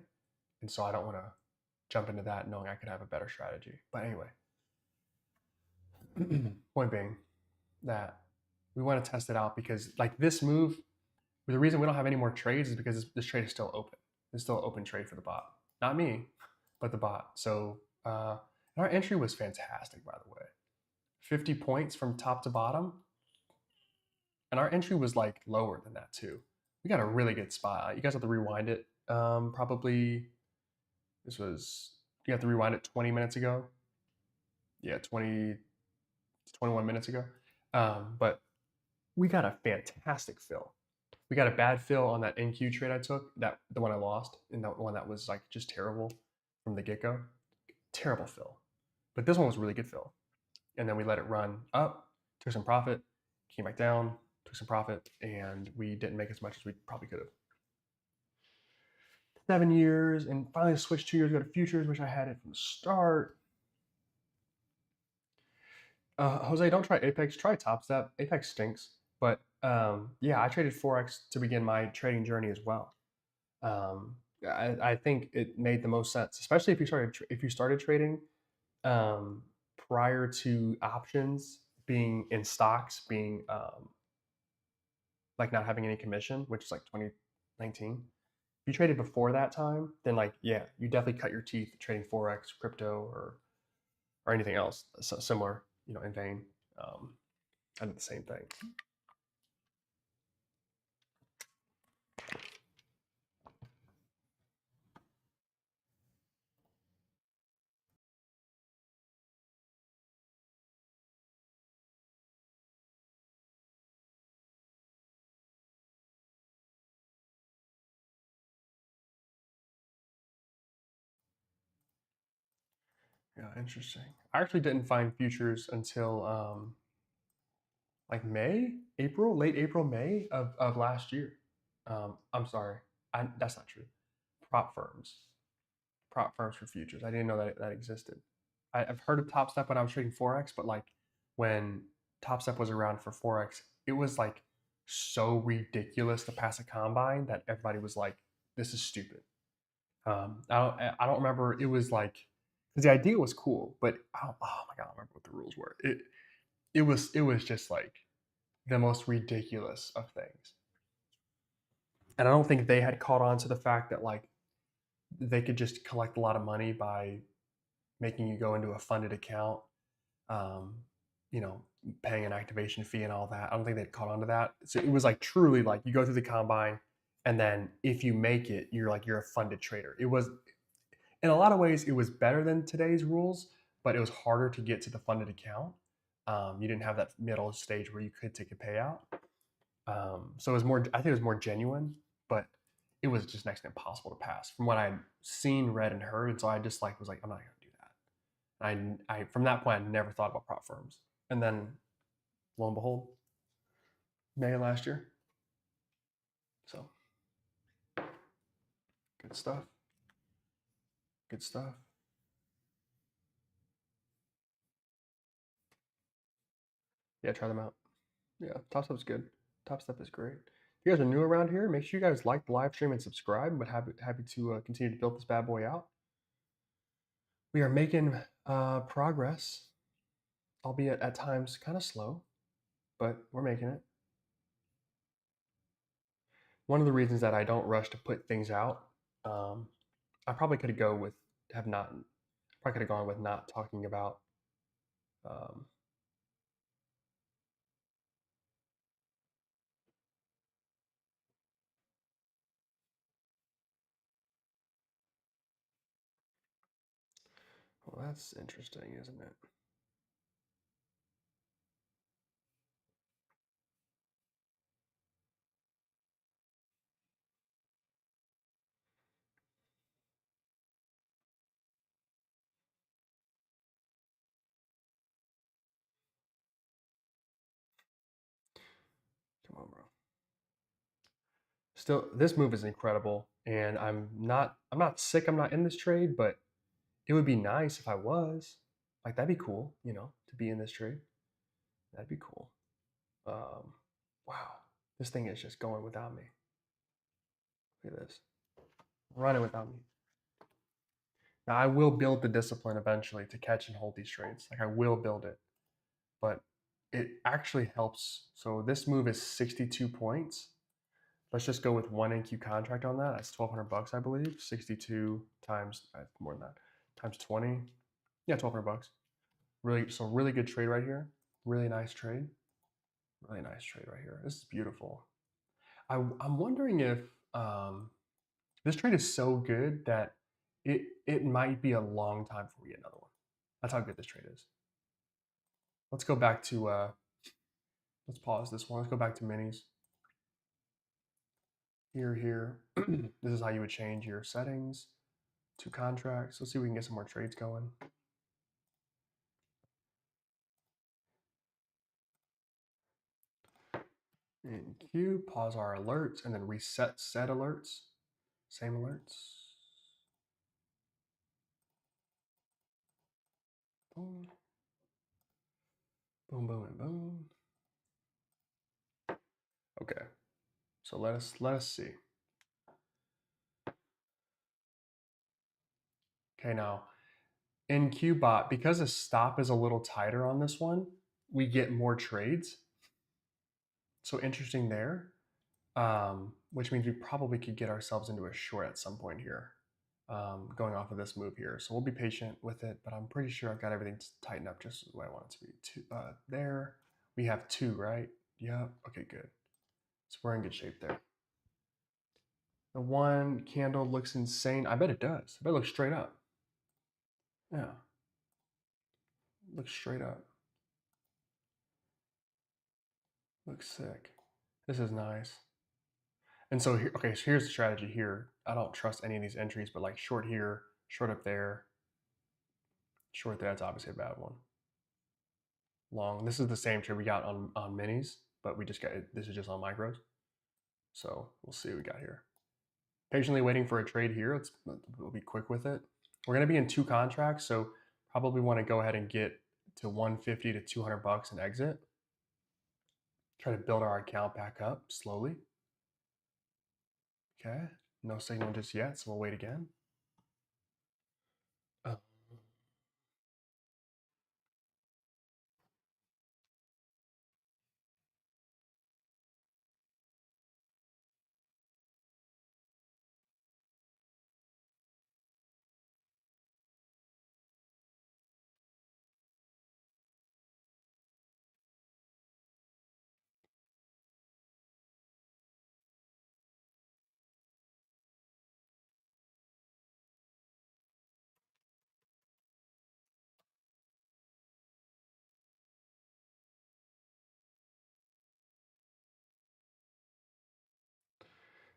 And so I don't want to jump into that knowing I could have a better strategy. But anyway, point being that we want to test it out, because like this move, the reason we don't have any more trades is because this trade is still open. It's still an open trade for the bot. Not me, but the bot. So our entry was fantastic, by the way. 50 points from top to bottom. And our entry was like lower than that too. We got a really good spot. You guys have to rewind it. Probably you have to rewind it 20 minutes ago. Yeah, 21 minutes ago. But we got a fantastic fill. We got a bad fill on that NQ trade I took, the one I lost, and that one that was like just terrible from the get-go. Terrible fill. But this one was a really good fill. And then we let it run up, took some profit, came back down, took some profit, and we didn't make as much as we probably could have. 7 years, and finally switched 2 years ago to futures, which I had it from the start. Jose, don't try Apex, try TopStep. Apex stinks. But yeah, I traded Forex to begin my trading journey as well. I think it made the most sense, especially if you started trading prior to options being in stocks being like not having any commission, which is like 2019. If you traded before that time, then like yeah, you definitely cut your teeth trading forex, crypto, or anything else similar, in vein. I did the same thing. Yeah, interesting. I actually didn't find futures until like May, April, late April, May of last year. I'm sorry, that's not true. Prop firms, prop firms for futures. I didn't know that existed. I've heard of Top Step when I was trading forex, but like when Top Step was around for forex, it was like so ridiculous to pass a combine that everybody was like, "This is stupid." I don't remember. It was like because the idea was cool, but oh my god, I don't remember what the rules were. It was just like the most ridiculous of things. And I don't think they had caught on to the fact that like they could just collect a lot of money by making you go into a funded account, um, you know, paying an activation fee and all that. I don't think they'd caught on to that. So it was like truly like you go through the combine, and then if you make it, you're a funded trader. It was in a lot of ways it was better than today's rules, but it was harder to get to the funded account. You didn't have that middle stage where you could take a payout. So it was more. I think it was more genuine, but it was just next to impossible to pass from what I'd seen, read, and heard. And so I just like was like, I'm not going to do that. I from that point I never thought about prop firms. And then lo and behold, May of last year. So good stuff. Good stuff. Yeah, try them out. Yeah, Top Step is good. Top Step is great. If you guys are new around here, make sure you guys like the live stream and subscribe. But happy to continue to build this bad boy out. We are making progress, albeit at times kind of slow, but we're making it. One of the reasons that I don't rush to put things out, I probably could go with have not, probably could have gone with not talking about. Um, well, that's interesting, isn't it? Come on, bro. Still, this move is incredible, and I'm not sick. I'm not in this trade, but it would be nice if I was. Like that'd be cool, to be in this trade. That'd be cool. Um, wow, this thing is just going without me. Look at this, running without me. Now I will build the discipline eventually to catch and hold these trades. Like I will build it, but it actually helps. So this move is 62 points. Let's just go with one NQ contract on that. That's $1,200, I believe. 62 times more than that times 20. Yeah, $1,200. Really good trade right here. Really nice trade. Really nice trade right here. This is beautiful. I'm wondering if this trade is so good that it might be a long time before we get another one. That's how good this trade is. Let's go back to let's pause this one. Let's go back to minis. Here. This is how you would change your settings to contracts. Let's see if we can get some more trades going. In Q, pause our alerts, and then reset set alerts. Same alerts. Boom. Boom, boom, and boom. Okay. So let us see. Okay, now in QBot, because the stop is a little tighter on this one, we get more trades. So interesting there. which means we probably could get ourselves into a short at some point here, going off of this move here. So we'll be patient with it, but I'm pretty sure I've got everything tightened up just the way I want it to be. There, we have 2, right? Yeah, okay, good. So we're in good shape there. The one candle looks insane. I bet it does. I bet it looks straight up. Yeah, looks straight up. Looks sick. This is nice. And so here, okay, so here's the strategy here. I don't trust any of these entries, but like short here, short up there, short there, that's obviously a bad one. Long, this is the same trade we got on minis, but we just got, this is just on micros. So we'll see what we got here. Patiently waiting for a trade here. We'll be quick with it. We're gonna be in 2 contracts, so probably wanna go ahead and get to 150 to 200 bucks and exit. Try to build our account back up slowly. Okay, no signal just yet, so we'll wait again.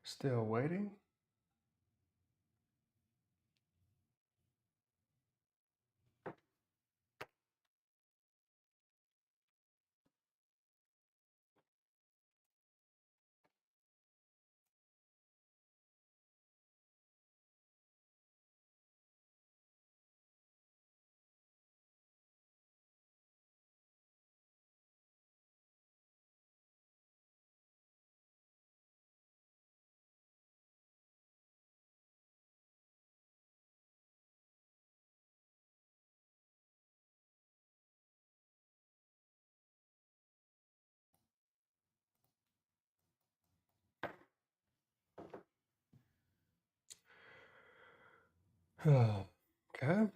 Still waiting. Okay.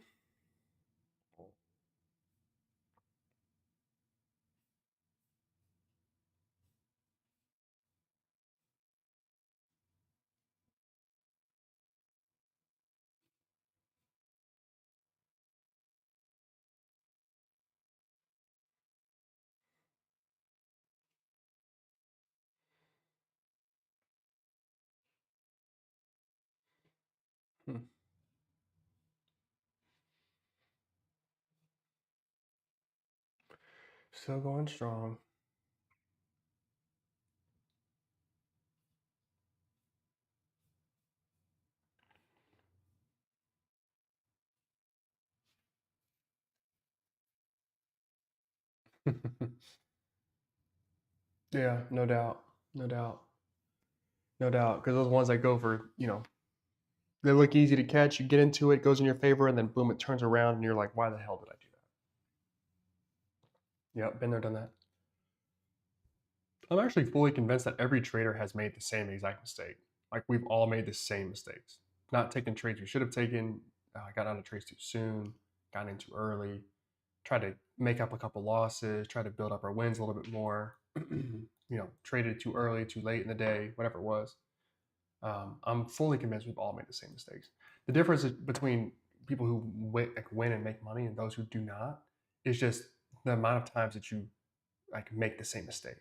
Hmm. Still going strong. Yeah, no doubt. No doubt. No doubt. Because those ones that go for, they look easy to catch. You get into it, goes in your favor, and then boom, it turns around, and you're like, why the hell did I do that? Yep, been there, done that. I'm actually fully convinced that every trader has made the same exact mistake. Like we've all made the same mistakes. Not taking trades we should have taken, got out of trades too soon, got in too early, tried to make up a couple losses, try to build up our wins a little bit more. Traded too early, too late in the day, whatever it was. I'm fully convinced we've all made the same mistakes. The difference between people who win and make money and those who do not is just the amount of times that you make the same mistake.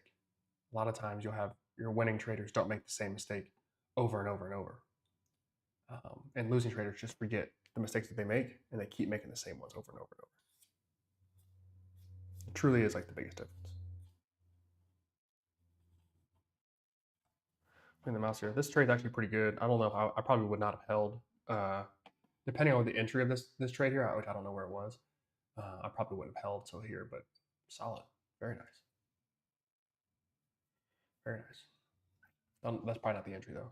A lot of times you'll have your winning traders don't make the same mistake over and over and over, and losing traders just forget the mistakes that they make and they keep making the same ones over and over and over. It truly is like the biggest difference. In the mouse here, this trade's actually pretty good. I don't know if I probably would not have held, depending on the entry of this trade here, which I don't know where it was. I probably would have held till here, but solid, very nice, very nice. That's probably not the entry though.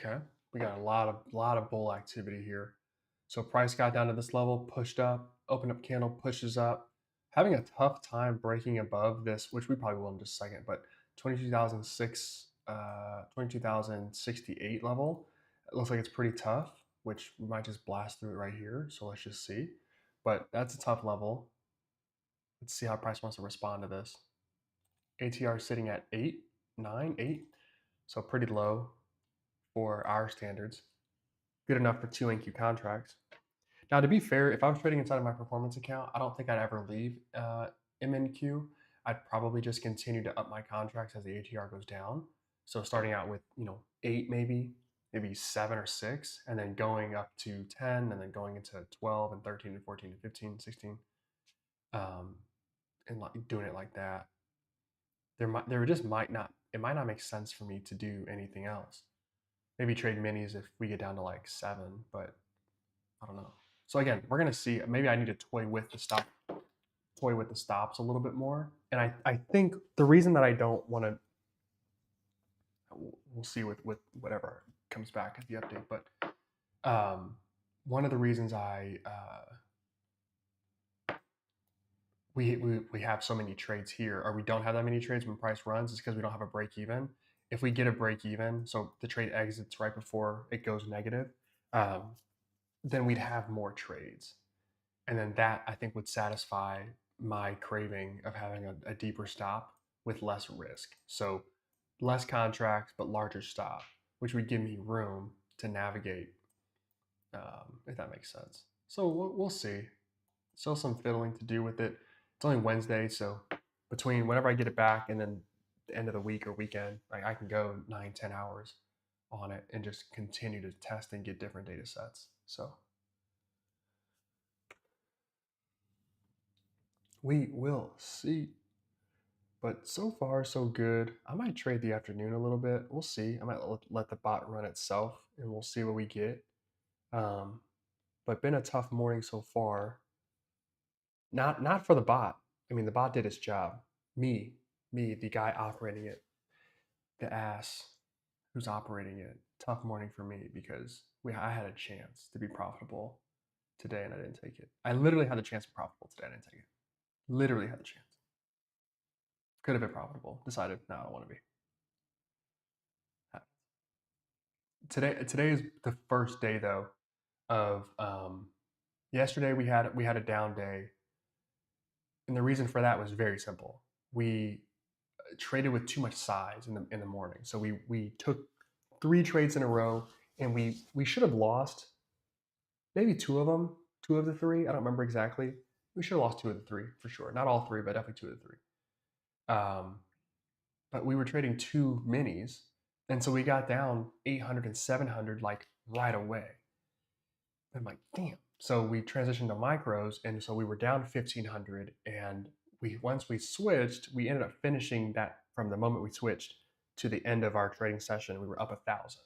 Okay. We got a lot of bull activity here. So price got down to this level, pushed up, opened up candle, pushes up. Having a tough time breaking above this, which we probably will in just a second, but 22,006, 22,068 level. It looks like it's pretty tough, which we might just blast through it right here. So let's just see. But that's a tough level. Let's see how price wants to respond to this. ATR sitting at 8, 9, 8. So pretty low for our standards. Good enough for two NQ contracts. Now, to be fair, if I was trading inside of my performance account, I don't think I'd ever leave MNQ. I'd probably just continue to up my contracts as the ATR goes down. So starting out with 8 maybe 7 or 6, and then going up to 10, and then going into 12 and 13 and 14 and 15, 16, and like doing it like that. There just might not it might not make sense for me to do anything else. Maybe trade minis if we get down to like 7, but I don't know. So again, we're gonna see. Maybe I need to toy with the stops a little bit more. And I think the reason that I don't want to, we'll see with whatever comes back at the update. But one of the reasons we have so many trades here, or we don't have that many trades when price runs, is because we don't have a break even. If we get a break even, so the trade exits right before it goes negative, then we'd have more trades. And then that I think would satisfy my craving of having a deeper stop with less risk. So less contracts, but larger stop, which would give me room to navigate, if that makes sense. So we'll see. Still some fiddling to do with it. It's only Wednesday, so between whenever I get it back and then the end of the week or weekend, like I can go 9-10 hours on it and just continue to test and get different data sets. So we will see. But so far, so good. I might trade the afternoon a little bit. We'll see. I might let the bot run itself, and we'll see what we get. Um, but been a tough morning so far. Not for the bot. I mean, the bot did its job. Me, the guy operating it, the ass who's operating it. Tough morning for me because I had a chance to be profitable today and I didn't take it. I literally had the chance to be profitable today. I didn't take it. Literally had the chance. Could have been profitable. Decided, no, I don't want to be. Today is the first day though of yesterday we had a down day, and the reason for that was very simple. We traded with too much size in the morning, so we took 3 trades in a row, and we should have lost maybe 2 of them, 2 of the 3. I don't remember exactly. We should have lost 2 of the 3 for sure. Not all 3, but definitely 2 of the 3. Um, but we were trading 2 minis, and so we got down 800 and 700 like right away. I'm like, damn. So we transitioned to micros, and so we were down 1,500, and once we switched, we ended up finishing that from the moment we switched to the end of our trading session. We were up 1,000.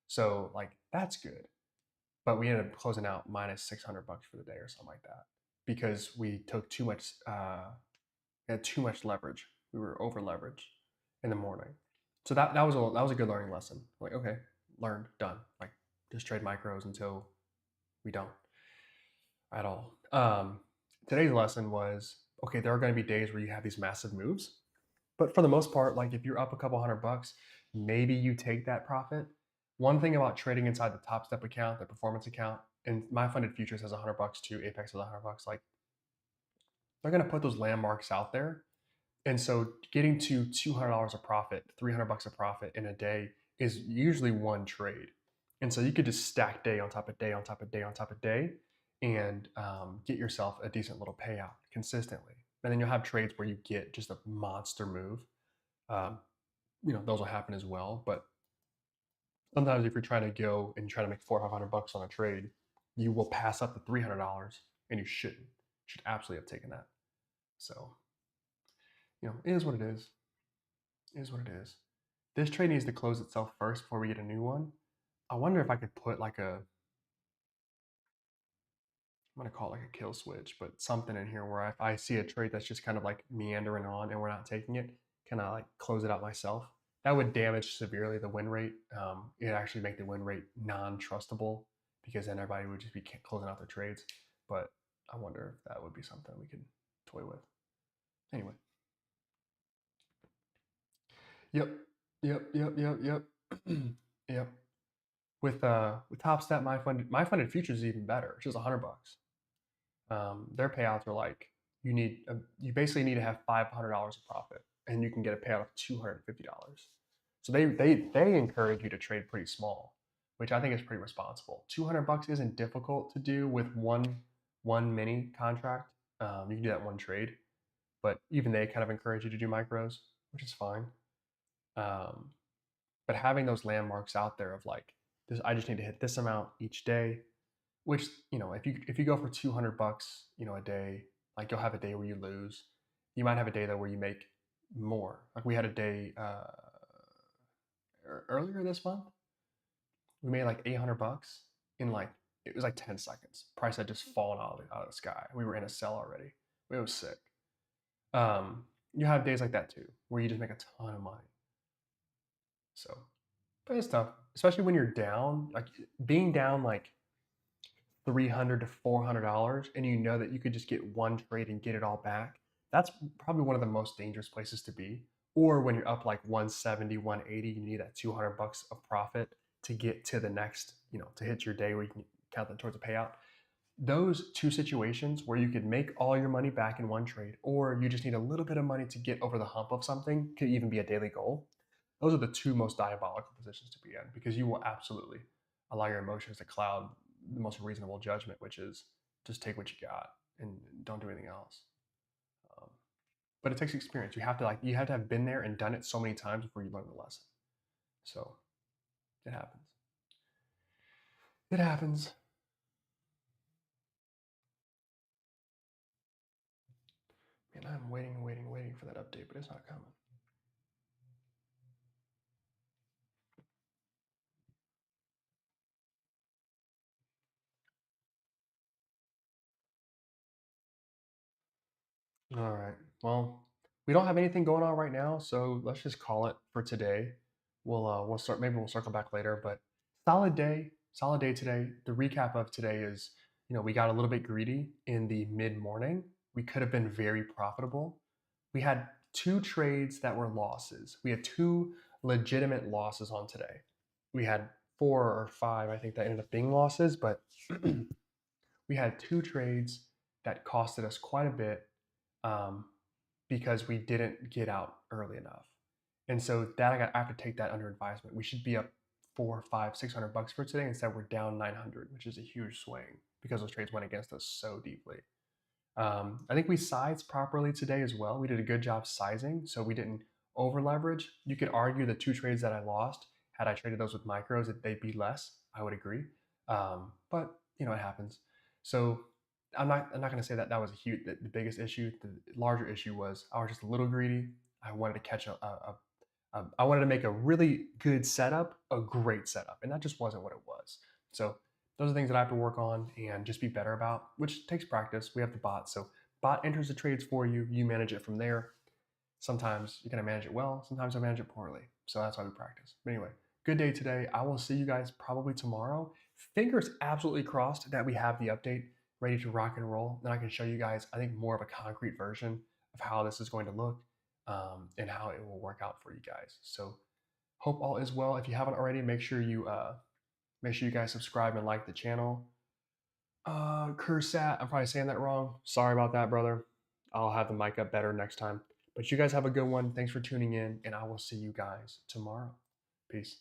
So like that's good, but we ended up closing out minus $600 for the day or something like that because we took too much, had too much leverage. We were over leveraged in the morning. So that was a good learning lesson. Like okay, learned, done. Like just trade micros until we don't at all. Today's lesson was okay, there are going to be days where you have these massive moves, but for the most part, like if you're up a couple $100, maybe you take that profit. One thing about trading inside the Top Step account, the performance account, and My Funded Futures has $100 too, Apex has $100, like they're going to put those landmarks out there. And so getting to $200 a profit, $300 a profit in a day is usually one trade. And so you could just stack day on top of day on top of day on top of day and get yourself a decent little payout consistently. And then you'll have trades where you get just a monster move. Those will happen as well. But sometimes if you're trying to go and try to make $400-500 on a trade, you will pass up the $300 and you shouldn't. You should absolutely have taken that. So it is what it is. It is what it is. This trade needs to close itself first before we get a new one. I wonder if I could put like I'm going to call it like a kill switch, but something in here where if I see a trade that's just kind of like meandering on and we're not taking it, can I like close it out myself that would damage severely the win rate. It'd actually make the win rate non-trustable because then everybody would just be closing out their trades. But I wonder if that would be something we could toy with. Anyway. Yep. Yep. Yep. With Top Step, my funded futures is even better. It's just $100. Their payouts are like you basically need to have $500 of profit, and you can get a payout of $250. So they encourage you to trade pretty small, which I think is pretty responsible. $200 isn't difficult to do with one mini contract. You can do that one trade, but even they kind of encourage you to do micros, which is fine. Um, but having those landmarks out there of like this, I just need to hit this amount each day, which if you go for $200 a day, like you'll have a day where you lose. You might have a day though where you make more. Like we had a day earlier this month, we made like $800 in like it was like 10 seconds. Price had just fallen out of the sky. We were in a sell already. It was sick. You have days like that too where you just make a ton of money. So, but it's tough, especially when you're down. Like being down like $300 to $400, and you know that you could just get one trade and get it all back. That's probably one of the most dangerous places to be. Or when you're up like 170, 180, you need that $200 of profit to get to the next, to hit your day where you can count that towards a payout. Those two situations where you could make all your money back in one trade, or you just need a little bit of money to get over the hump of something, could even be a daily goal. Those are the two most diabolical positions to be in because you will absolutely allow your emotions to cloud the most reasonable judgment, which is just take what you got and don't do anything else. Um, but it takes experience. You have to have been there and done it so many times before you learn the lesson. So it happens. It happens. Man, I'm waiting for that update, but it's not coming. All right. Well, we don't have anything going on right now, so let's just call it for today. We'll start. Maybe we'll circle back later, but solid day today. The recap of today is, we got a little bit greedy in the mid morning. We could have been very profitable. We had two trades that were losses. We had two legitimate losses on today. We had four or five, I think, that ended up being losses, but we had two trades that costed us quite a bit um, because we didn't get out early enough. And so I have to take that under advisement. We should be up $400, $500, $600 for today. Instead, we're down 900, which is a huge swing because those trades went against us so deeply. I think we sized properly today as well. We did a good job sizing, so we didn't over leverage. You could argue the two trades that I lost, had I traded those with micros, that they'd be less. I would agree, but it happens. So I'm not going to say that that was the biggest issue. The larger issue was I was just a little greedy. I wanted to catch I wanted to make a really good setup a great setup, and that just wasn't what it was. So those are things that I have to work on and just be better about, which takes practice. We have the bot, so bot enters the trades for you. You manage it from there. Sometimes you're gonna manage it well. Sometimes I manage it poorly. So that's why we practice. But anyway, good day today. I will see you guys probably tomorrow. Fingers absolutely crossed that we have the update ready to rock and roll. Then I can show you guys, I think, more of a concrete version of how this is going to look and how it will work out for you guys. So hope all is well. If you haven't already, make sure you guys subscribe and like the channel. Kursat, I'm probably saying that wrong. Sorry about that, brother. I'll have the mic up better next time. But you guys have a good one. Thanks for tuning in, and I will see you guys tomorrow. Peace.